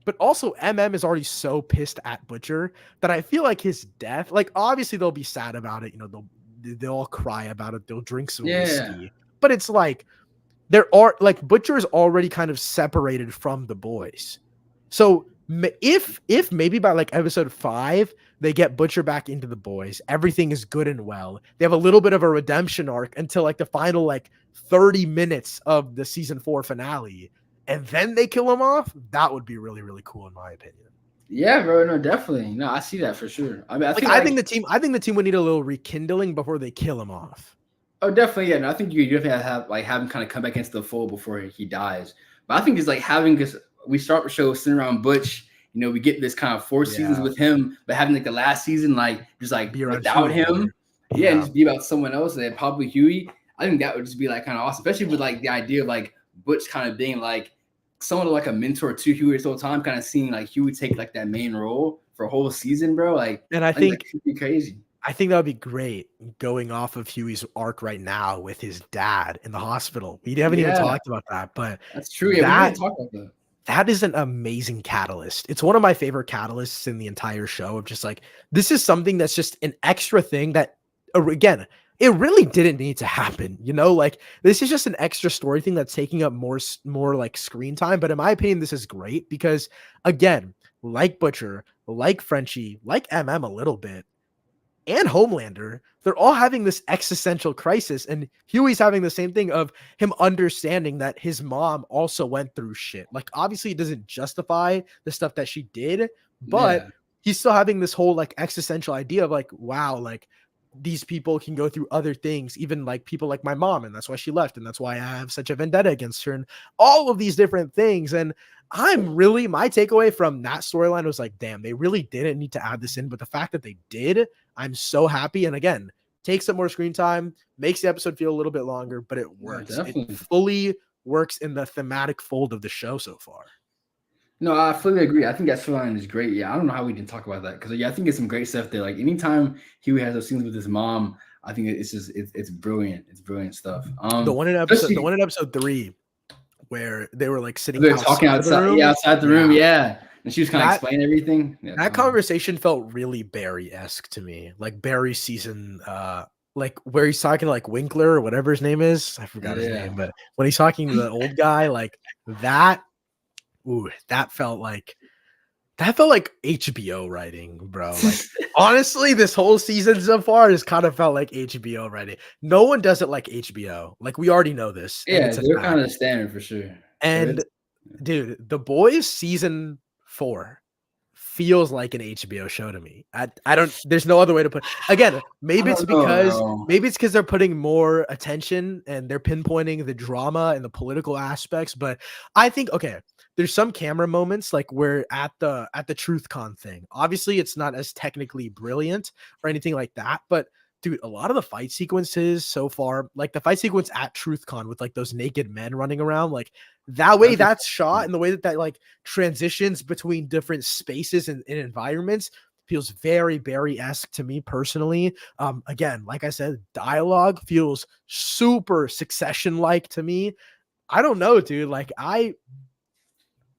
But also is already so pissed at Butcher that I feel like his death, like obviously they'll be sad about it, you know, they'll all cry about it, they'll drink some whiskey. But it's like Butcher is already kind of separated from the boys. So if maybe by like episode 5 they get Butcher back into the boys, everything is good and well. They have a little bit of a redemption arc until like the final like 30 minutes of the season 4 finale, and then they kill him off. That would be really, really cool in my opinion. Yeah, bro. No, definitely. No, I see that for sure. I mean, I think the team would need a little rekindling before they kill him off. Oh, definitely. Yeah. No, I think you definitely have him kind of come back into the fold before he dies. But I think it's like having this. We start the show sitting around Butch. You know, we get this kind of 4 seasons with him, but having like the last season, like just like be without him, and just be about someone else, and probably Huey. I think that would just be like kind of awesome, especially with like the idea of like Butch kind of being like someone like a mentor to Huey this whole time, kind of seeing like Huey take like that main role for a whole season, bro. Like, and I think that could be crazy. I think that would be great going off of Huey's arc right now with his dad in the hospital. We haven't even talked about that, but that's true. Yeah, we didn't talk about that. That is an amazing catalyst. It's one of my favorite catalysts in the entire show, of just like, this is something that's just an extra thing that, again, it really didn't need to happen. You know, like this is just an extra story thing that's taking up more like screen time. But in my opinion, this is great because, again, like Butcher, like Frenchie, like a little bit, and Homelander, they're all having this existential crisis, and Huey's having the same thing of him understanding that his mom also went through shit. Like, obviously, it doesn't justify the stuff that she did, but Yeah. he's still having this whole like existential idea of like, wow, like these people can go through other things, even like people like my mom, and that's why she left, and that's why I have such a vendetta against her, and all of these different things. And my takeaway from that storyline was like, damn, they really didn't need to add this in, but the fact that they did, I'm so happy. And again, takes up more screen time, makes the episode feel a little bit longer, but it works. Yeah, It definitely. fully works in the thematic fold of the show so far. No, I fully agree. I think that storyline is great. Yeah, I don't know how we didn't talk about that because I think it's some great stuff there. Like anytime Huey has those scenes with his mom, I think it's brilliant. It's brilliant stuff. The one in Especially episode 3 where they were like sitting they're talking outside the outside, room. yeah, outside the room, yeah. And she was kind of That explaining everything. Yeah, that conversation felt really Barry-esque to me. Like Barry season like where he's talking to like Winkler or whatever his name is. I forgot his name, but when he's talking to the old guy, like that that felt like HBO writing, bro. Like honestly, this whole season so far has kind of felt like HBO writing. No one does it like HBO. Like we already know this. And yeah, it's a they're fact. kind of standard for sure. And dude, The Boys season 4 feels like an HBO show to me. I don't there's no other way to put again, maybe it's because they're putting more attention and they're pinpointing the drama and the political aspects, but I think okay, there's some camera moments like we're at the TruthCon thing. Obviously, it's not as technically brilliant or anything like that, but dude, a lot of the fight sequences so far, like the fight sequence at TruthCon with like those naked men running around, like that way that's shot and the way that like transitions between different spaces and environments feels very Barry-esque to me personally. Again, like I said, dialogue feels super Succession-like to me. I don't know, dude. Like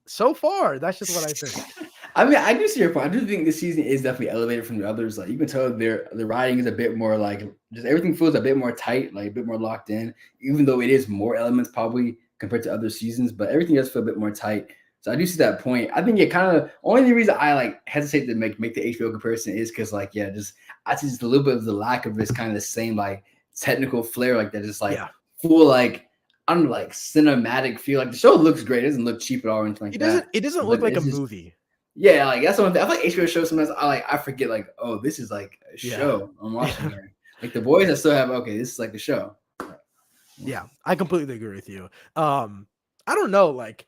so far, that's just what I think. I mean, I do see your point. I do think this season is definitely elevated from the others. Like you can tell the writing is a bit more like just everything feels a bit more tight, like a bit more locked in, even though it is more elements probably compared to other seasons, but everything does feel a bit more tight. So I do see that point. I think it kind of only the reason I like hesitate to make the HBO comparison is because like I see just a little bit of the lack of this kind of the same like technical flair like that, just like full like I don't know, like cinematic feel. Like the show looks great. It doesn't look cheap at all or anything like that. It doesn't look like a movie. Yeah, like that's one thing. I feel like HBO shows sometimes I forget like, oh, this is like a show I'm watching here. Like The Boys, I still have this is like the show. Yeah, I completely agree with you. I don't know, like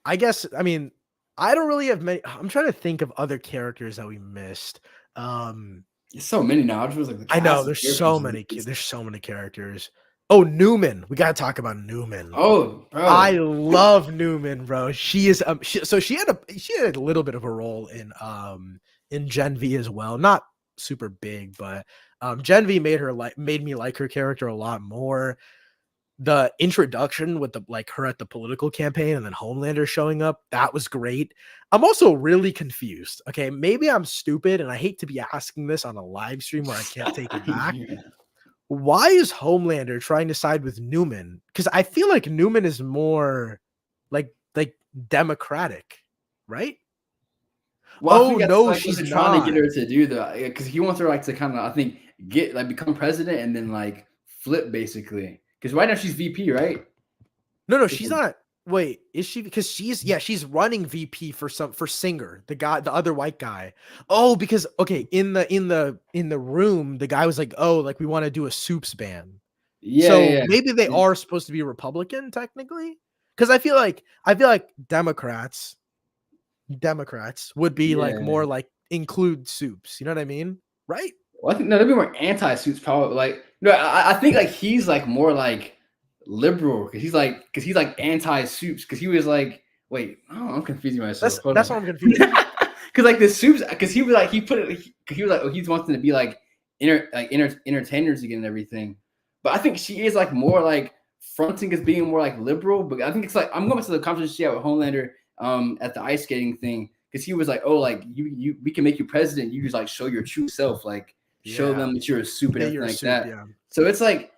I guess I mean I don't really have many. I'm trying to think of other characters that we missed. There's so many now. It was like I know there's so many. There's so many characters. Oh, Newman. We gotta talk about Newman. Oh, bro. I love Newman, bro. She is she had a little bit of a role in Gen V as well. Not super big, but Gen V made me like her character a lot more. The introduction with her at the political campaign and then Homelander showing up, that was great. I'm also really confused. Okay, maybe I'm stupid and I hate to be asking this on a live stream where I can't take it back. Why is Homelander trying to side with Newman? Because I feel like Newman is more like democratic, right? Well, no, like she's trying to get her to do that because he wants her like to kind of I think get like become president and then like flip basically. Because right now she's VP, right? No, she's not. Wait, is she? Because she's running VP for Singer, the other white guy. Oh, because okay, in the room, the guy was like, oh, like we want to do a soups ban. Yeah. So maybe they are supposed to be Republican technically. Because I feel like Democrats would be like more like include soups. You know what I mean? Right? Well, I think no, they'd be more anti-suits probably. Like no, I think like he's like more like liberal because he's like anti-soups because he was like wait I'm confusing myself. That's what I'm confused. Because like the soups because he was like he was like he wants them to be like entertainers again and everything. But I think she is like more like fronting as being more like liberal. But I think it's like I'm going to the conversation she had with Homelander at the ice skating thing because he was like oh like we can make you president. You just like show your true self like. Show them that you're a soup and everything like that. Yeah. So it's like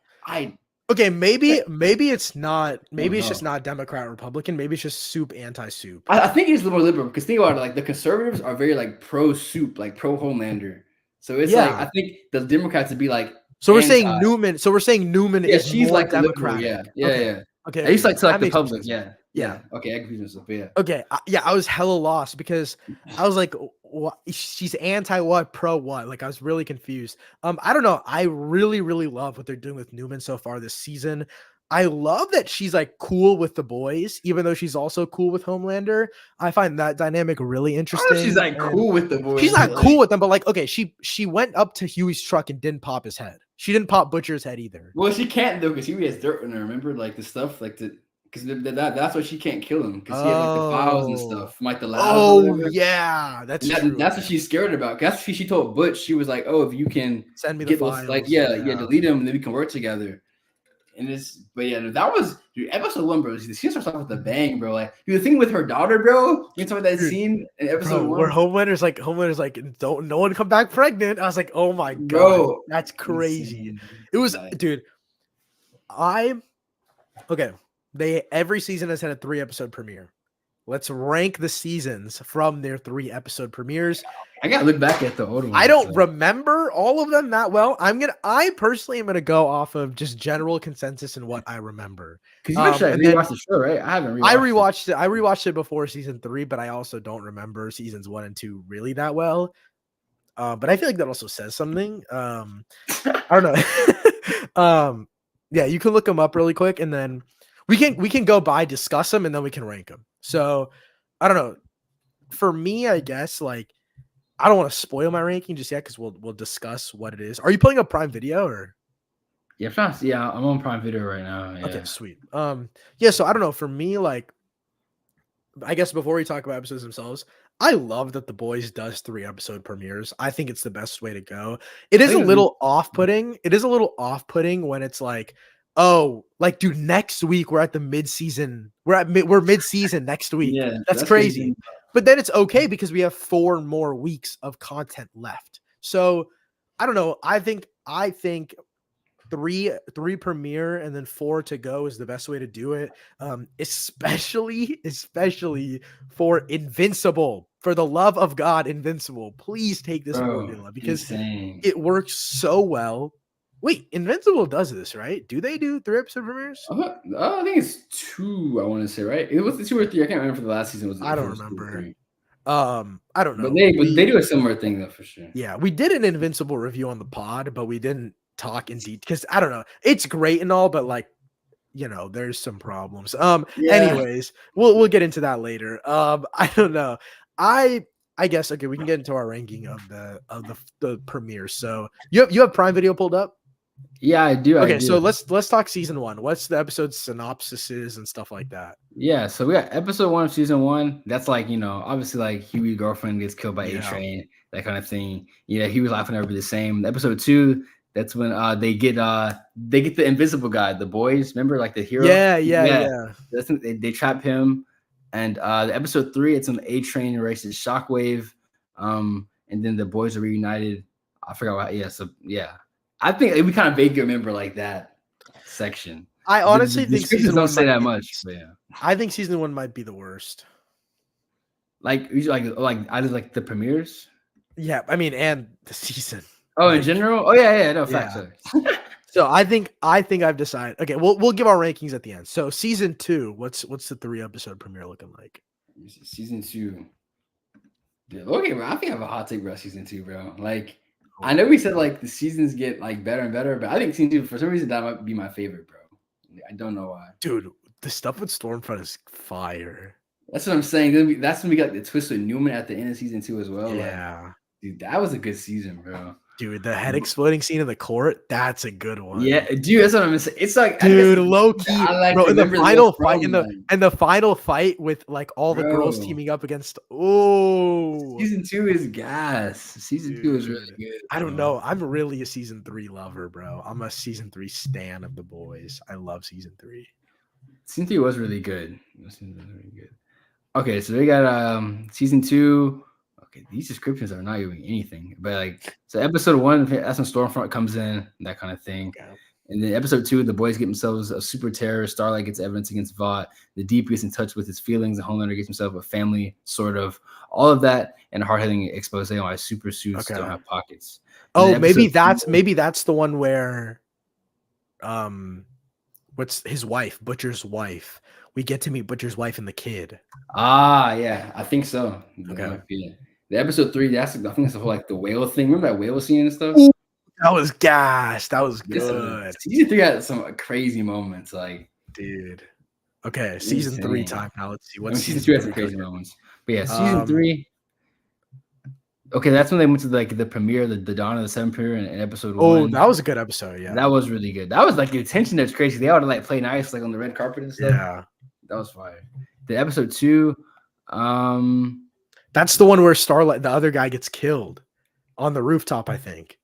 maybe it's not. Maybe it's just not Democrat Republican. Maybe it's just soup anti-soup. I think it's a little more liberal because think about it. Like the conservatives are very like pro soup, like pro Homelander. So it's like Yeah. I think the Democrats would be like So we're anti. saying Newman. So we're saying Newman Yeah, is she's more like the liberal. Democratic. Yeah, yeah, Okay. yeah. Okay. I used to Okay. like to That like the makes more public. sense. Yeah, Yeah. yeah. Okay, I confused myself. But yeah. Okay. Yeah, I was hella lost because I was like, what? She's anti what, pro what? Like I was really confused. I don't know. I really, really love what they're doing with Newman so far this season. I love that she's like cool with the boys, even though she's also cool with Homelander. I find that dynamic really I don't know if she's interesting. like And cool with the she's boys, but not like, cool with them, but like, okay, she went up to Huey's truck and didn't pop his head. She didn't pop Butcher's head either. well, she can't though because he has dirt on her. Remember, like the stuff, like the because that's why she can't kill him because he has like the files and Oh. stuff from like the labs or Oh whatever. yeah, that's And true. that's what she's scared about. That's what she told Butch. She was like, "Oh, if you can Send me the get those, like, files. yeah, Yeah. delete them, and then we can work together." And it's, but yeah, that was dude, episode 1, bro. She starts off with a bang, bro. Like, dude, the thing with her daughter, bro. You talk about that Dude, scene in episode bro, 1, where Homelander's like, don't no one come back pregnant. I was like, oh my god, bro. that's crazy. Insane. It was, Like, dude. Okay. They every season has had a 3-episode premiere. Let's rank the seasons from their 3-episode premieres. I gotta look back at the old one. I don't remember all of them that well. I personally am gonna go off of just general consensus and what I remember. Because you mentioned I And then rewatched the show, right? I haven't rewatched I rewatched it. I rewatched it before season 3, but I also don't remember seasons 1 and 2 really that well. But I feel like that also says something. I don't know. Yeah, you can look them up really quick, and then we can go by, discuss them, and then we can rank them. So I don't know. For me, I guess like I don't want to spoil my ranking just yet because we'll discuss what it is. Are you pulling up Prime Video or? Yeah, I'm on Prime Video right now. Yeah. Okay, sweet. Yeah. So I don't know. For me, like, I guess before we talk about episodes themselves, I love that The Boys does 3-episode premieres. I think it's the best way to go. It is a little off-putting. It is a little off-putting when it's like, oh, like, dude, next week we're at the mid-season. We're mid-season next week. Yeah, that's crazy. But then it's okay because we have 4 more weeks of content left. So I don't know. I think three premiere and then 4 to go is the best way to do it. Especially for Invincible. For the love of God, Invincible. Please take this formula because it works so well. Wait, Invincible does this, right? Do they do 3-episode premieres? I think it's 2. I want to say, right? It was the 2 or 3. I can't remember for the last season. I don't remember. I don't know. But they do a similar thing though for sure. Yeah, we did an Invincible review on the pod, but we didn't talk in detail because I don't know. It's great and all, but like, you know, there's some problems. Anyways, we'll get into that later. I don't know. I guess okay, we can get into our ranking of the premiere. So you have Prime Video pulled up? Yeah, I do. Okay, so let's talk season 1. What's the episode synopsises and stuff like that? Yeah, so we got episode 1 of season 1. That's like, you know, obviously like Huey's girlfriend gets killed by A-Train, that kind of thing. Yeah, he was laughing over the same. Episode 2, that's when they get the invisible guy, the boys. Remember, like the hero. Yeah. That's when they trap him. And the episode 3, it's when A-Train erases Shockwave. And then the boys are reunited. I forgot what. Yeah, so yeah. I think we kind of vaguely remember like that section. I honestly think season 1 don't say that much. But yeah, I think season 1 might be the worst. Like I did like the premieres. Yeah, I mean, and the season. Oh, in general. Oh yeah, no facts. Yeah. So I think I've decided. Okay, we'll give our rankings at the end. So season 2, what's the 3-episode premiere looking like? Season 2. Dude, okay, bro. I think I have a hot take about season 2, bro. Like. I know we said like the seasons get like better and better, but I think season 2 for some reason that might be my favorite, bro. I don't know why. Dude, the stuff with Stormfront is fire. That's what I'm saying. That's when we got the twist with Newman at the end of season 2 as well. Yeah, like, dude, that was a good season, bro. Dude, the head exploding scene in the court, that's a good one. Yeah, dude, that's what I'm saying. It's like, dude, low key, like bro. In the final fight, in the final fight with like all the girls teaming up against. Oh, season 2 is gas. Season 2 is really good. I don't know. I'm really a season 3 lover, bro. I'm a season 3 stan of The Boys. I love season 3. Season 3 was really good. Okay, so we got season 2. Okay, these descriptions are not giving anything, but like, so episode 1, that's when Stormfront comes in, that kind of thing. And then episode 2, the boys get themselves a super terror. Starlight gets evidence against Vought. The Deep gets in touch with his feelings. And Homelander gets himself a family, sort of. All of that, and a hard-hitting expose on why super suits don't have pockets. And Oh, then maybe episode that's the one where what's his wife, Butcher's wife. We get to meet Butcher's wife and the kid. Yeah, I think so. That Okay. might be it. The episode 3, I think that's the whole like the whale thing. Remember that whale scene and stuff? Ooh, that was gas. That was good. Season 3 had some crazy moments, like dude. Okay, season 3 time now. Let's see what season 2 has some crazy moments. But yeah, season 3. Okay, that's when they went to like the premiere, the Dawn of the Seven premiere in episode 1. Oh, that was a good episode. Yeah, that was really good. That was like the attention that's crazy. They ought to like play nice, like on the red carpet and stuff. Yeah, that was fire. The episode 2, that's the one where Starlight, the other guy, gets killed on the rooftop. I think.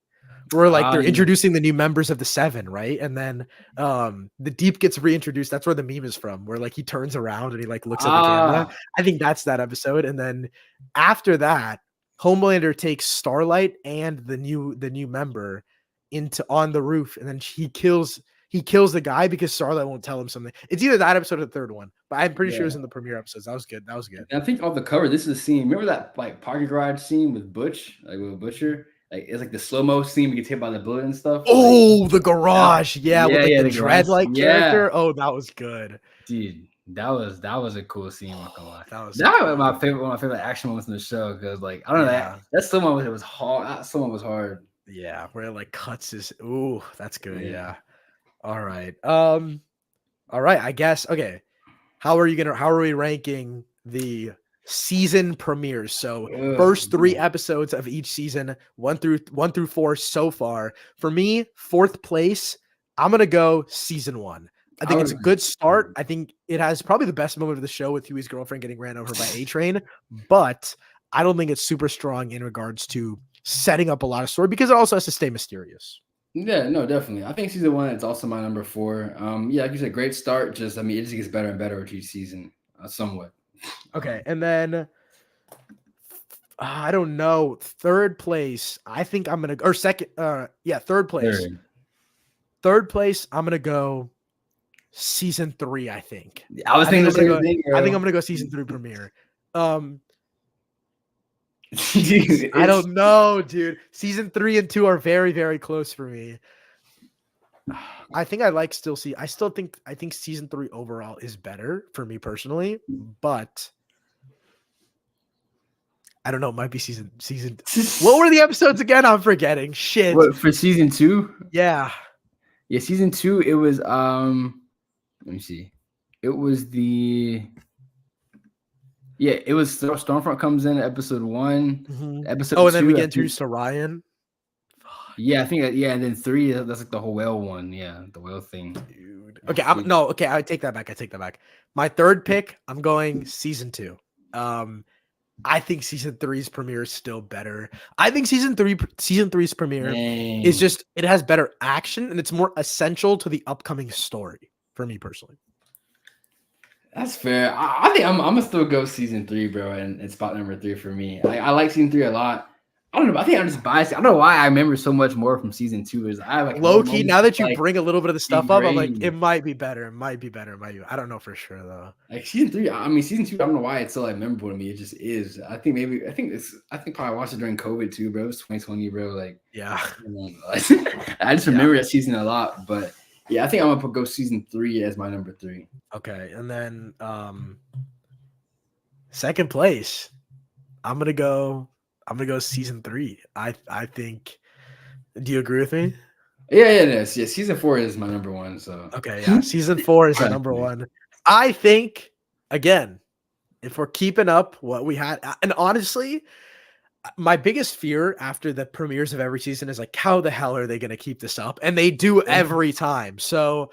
Where like they're introducing the new members of the Seven, right? And then the Deep gets reintroduced. That's where the meme is from, where like he turns around and he like looks at the camera. I think that's that episode. And then after that, Homelander takes Starlight and the new member on the roof, and then he kills the guy because Starlight won't tell him something. It's either that episode or the third one, but I'm pretty sure it was in the premiere episodes. That was good. And I think off the cover, this is a scene. Remember that like parking garage scene with Butch, like with Butcher? Like it's like the slow-mo scene we get hit by the bullet and stuff. Oh, like, the garage, with like the dread like character. Oh, that was good, dude. That was a cool scene. I'm not gonna lie. That was one of my favorite action moments in the show because like I don't know that slow-mo was hard. That slow-mo was hard. Yeah, where it like cuts his. Ooh, that's good. Yeah. All right. I guess. Okay. How are we ranking the season premieres? So first 3 episodes of each season, 1 through 4 so far. For me, 4th place, I'm gonna go season 1. I think it's a good start. I think it has probably the best moment of the show with Huey's girlfriend getting ran over by A-Train, but I don't think it's super strong in regards to setting up a lot of story because it also has to stay mysterious. Yeah, no, definitely. I think season 1 is also my number 4. Yeah, like you said, great start. Just, I mean, it just gets better and better with each season, somewhat. Okay, and then I don't know, 3rd place. I think I'm gonna, or second. Yeah, 3rd place. 3rd place. I'm gonna go season 3. I think. I think I'm gonna go season 3 premiere. I don't know, dude. Season 3 and 2 are very, very close for me. I think I think season 3 overall is better for me personally, but I don't know. It might be season. What were the episodes again? I'm forgetting. Shit. What, for season 2? Yeah. Yeah, season 2. It was let me see. It was it was Stormfront comes in episode 1. Mm-hmm. Episode 2, and then we get introduced to Ryan. Yeah, I think and then 3, that's like the whole whale one. Yeah, the whale thing. Dude. Okay, I take that back. My 3rd pick, I'm going season 2. I think season 3's premiere is still better. I think season 3's premiere is just, it has better action and it's more essential to the upcoming story for me personally. That's fair. I think I'm gonna still go season 3, bro, and it's spot number 3 for me. I like season 3 a lot. I don't know. I think I'm just biased. I don't know why I remember so much more from season 2. Is I have like low key. Now that you bring a little bit of the stuff up, I'm like, it might be better. I don't know for sure though. Like season 3. I mean, season 2. I don't know why it's so like memorable to me. It just is. I think probably I watched it during COVID too, bro. It was 2020, bro. Like yeah. I just remember that season a lot, but. Yeah, I think I'm gonna go season 3 as my number 3. Okay, and then 2nd place, I'm gonna go season 3. I think. Do you agree with me? Yeah, it is. Yeah, season 4 is my number 1. So okay, yeah, season 4 is the number 1. I think again, if we're keeping up what we had, and honestly, my biggest fear after the premieres of every season is like, how the hell are they going to keep this up? And they do every time. So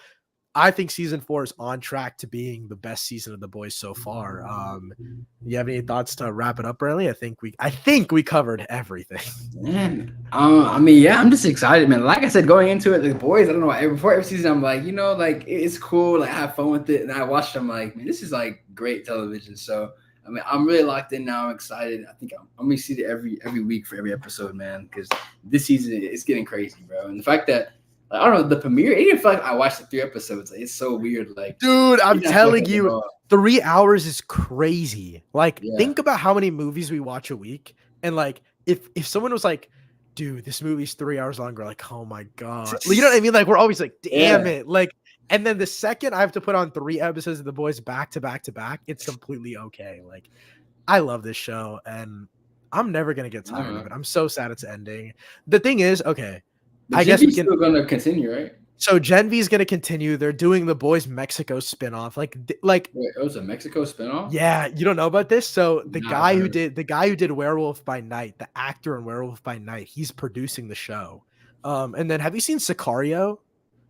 I think season 4 is on track to being the best season of The Boys so far. You have any thoughts to wrap it up, Bradley? I think we covered everything. Man, I mean, yeah, I'm just excited, man. Like I said, going into it, The Boys, I don't know, before every season, I'm like, like it's cool, like I have fun with it. And I watched them, like, man, this is like great television. So I mean, I'm really locked in now. I'm excited. I think I'm gonna see it every week for every episode, man. Because this season is getting crazy, bro. And the fact that I don't know, the premiere, it didn't feel like I watched the 3 episodes. Like, it's so weird. Like, Dude, it I'm did not feel like telling it at you, all. 3 hours is crazy. Like, Yeah. think about how many movies we watch a week, and, like, if someone was like, "Dude, this movie's 3 hours long," we're like, "Oh my god." You know what I mean? Like, we're always like, "Damn Yeah. it." Like, and then the second I have to put on 3 episodes of The Boys back to back to back, it's completely okay. Like, I love this show, and I'm never gonna get tired of it. I'm so sad it's ending. The thing is, okay, But I Gen guess we V's can. still gonna continue, right? So Gen V is gonna continue. They're doing the Boys Mexico spinoff. Like Wait, it was a Mexico spinoff? yeah, you don't know about this? So Nah, I've heard. the guy who did Werewolf by Night, the actor in Werewolf by Night, he's producing the show. And then have you seen Sicario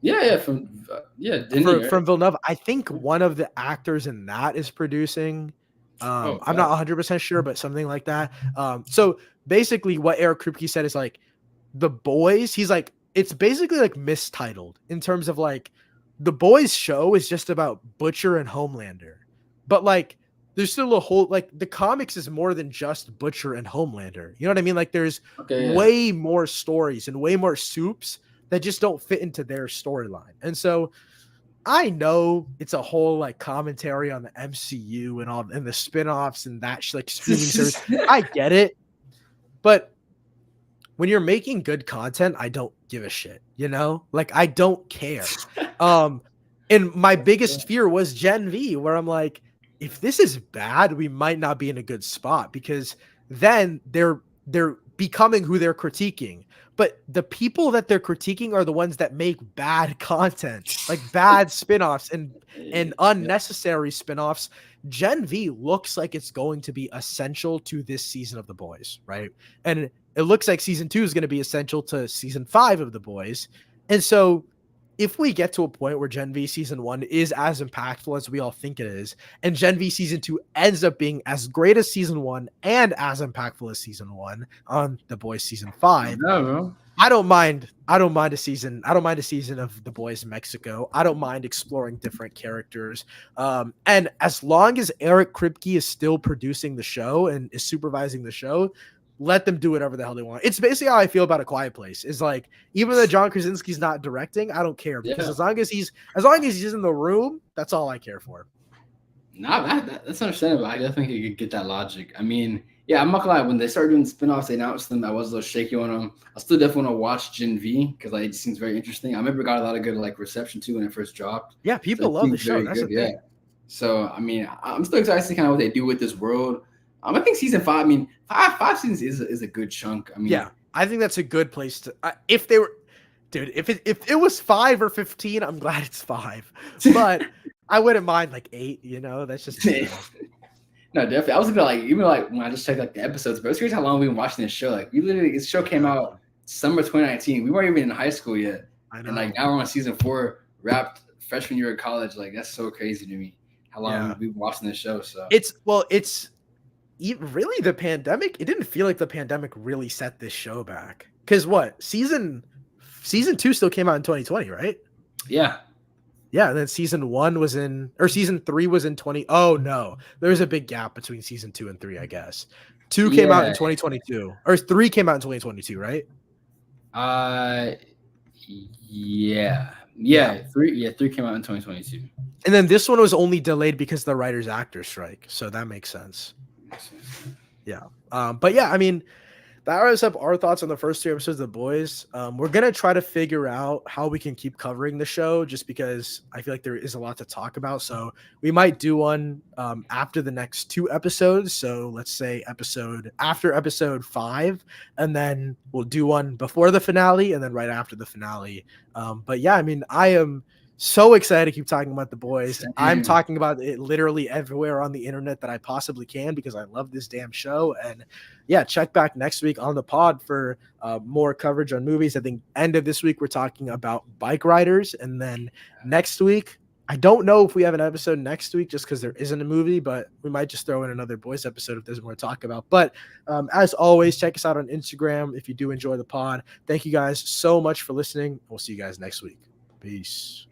Yeah, from Disney, right? from Villeneuve? I think one of the actors in that is producing. Oh, I'm not 100% sure, but something like that. So basically, what Eric Kripke said is like the Boys. He's like it's basically like mistitled in terms of like the Boys show is just about Butcher and Homelander, but like there's still a whole like the comics is more than just Butcher and Homelander. You know what I mean? Like there's okay, yeah. way more stories and way more soups that just don't fit into their storyline. And so I know it's a whole like commentary on the MCU and all and the spin-offs and that like streaming service. I get it. But when you're making good content, I don't give a shit, you know? Like I don't care. And my biggest fear was Gen V, where I'm like, if this is bad, we might not be in a good spot because then they're becoming who they're critiquing. But the people that they're critiquing are the ones that make bad content, like bad spinoffs and unnecessary spinoffs. Gen V looks like it's going to be essential to this season of The Boys, right? And it looks like season 2 is going to be essential to season 5 of The Boys. And so if we get to a point where Gen V season 1 is as impactful as we all think it is, and Gen V season 2 ends up being as great as season 1 and as impactful as season 1 on The Boys season 5, No, I don't mind a season of The Boys Mexico. I don't mind exploring different characters. And as long as Eric Kripke is still producing the show and is supervising the show, let them do whatever the hell they want. It's basically how I feel about A Quiet Place. Is like even though John Krasinski's not directing, I don't care because as long as he's in the room, that's all I care for. Nah, that's understandable. I definitely could get that logic. I mean, yeah, I'm not gonna lie. When they started doing spinoffs, they announced them. I was a little shaky on them. I still definitely want to watch Gen V because like it seems very interesting. I remember it got a lot of good like reception too when it first dropped. Yeah, people love the show. That's the thing. So I mean, I'm still excited to see kind of what they do with this world. I think season 5. I mean, five seasons is a good chunk. I mean, yeah, I think that's a good place to. If they were, dude, if it was 5 or 15, I'm glad it's 5. But I wouldn't mind like 8. You know, that's just. No, definitely. I was gonna like even like when I just checked like the episodes, but it's crazy how long we've been watching this show. Like we literally, this show came out summer 2019. We weren't even in high school yet, and like now we're on season 4, wrapped freshman year of college. Like that's so crazy to me how long we've been watching this show. So it's really the pandemic. It didn't feel like the pandemic really set this show back because what season 2 still came out in 2020, right? Yeah, and then season 3 was in 20. Oh no, there's a big gap between season 2 and 3, I guess. 2 came out in 2022, or 3 came out in 2022, right? Yeah. 3 came out in 2022. And then this one was only delayed because of the writers actor strike, so that makes sense. Yeah. But yeah, I mean, that wraps up our thoughts on the first 2 episodes of The Boys. We're going to try to figure out how we can keep covering the show just because I feel like there is a lot to talk about. So we might do one after the next 2 episodes. So let's say after episode 5, and then we'll do one before the finale and then right after the finale. But yeah, I mean, I am so excited to keep talking about The Boys. I'm talking about it literally everywhere on the internet that I possibly can because I love this damn show. And yeah, check back next week on the pod for more coverage on movies. I think end of this week, we're talking about Bike Riders. And then next week, I don't know if we have an episode next week just because there isn't a movie, but we might just throw in another Boys episode if there's more to talk about. But as always, check us out on Instagram if you do enjoy the pod. Thank you guys so much for listening. We'll see you guys next week. Peace.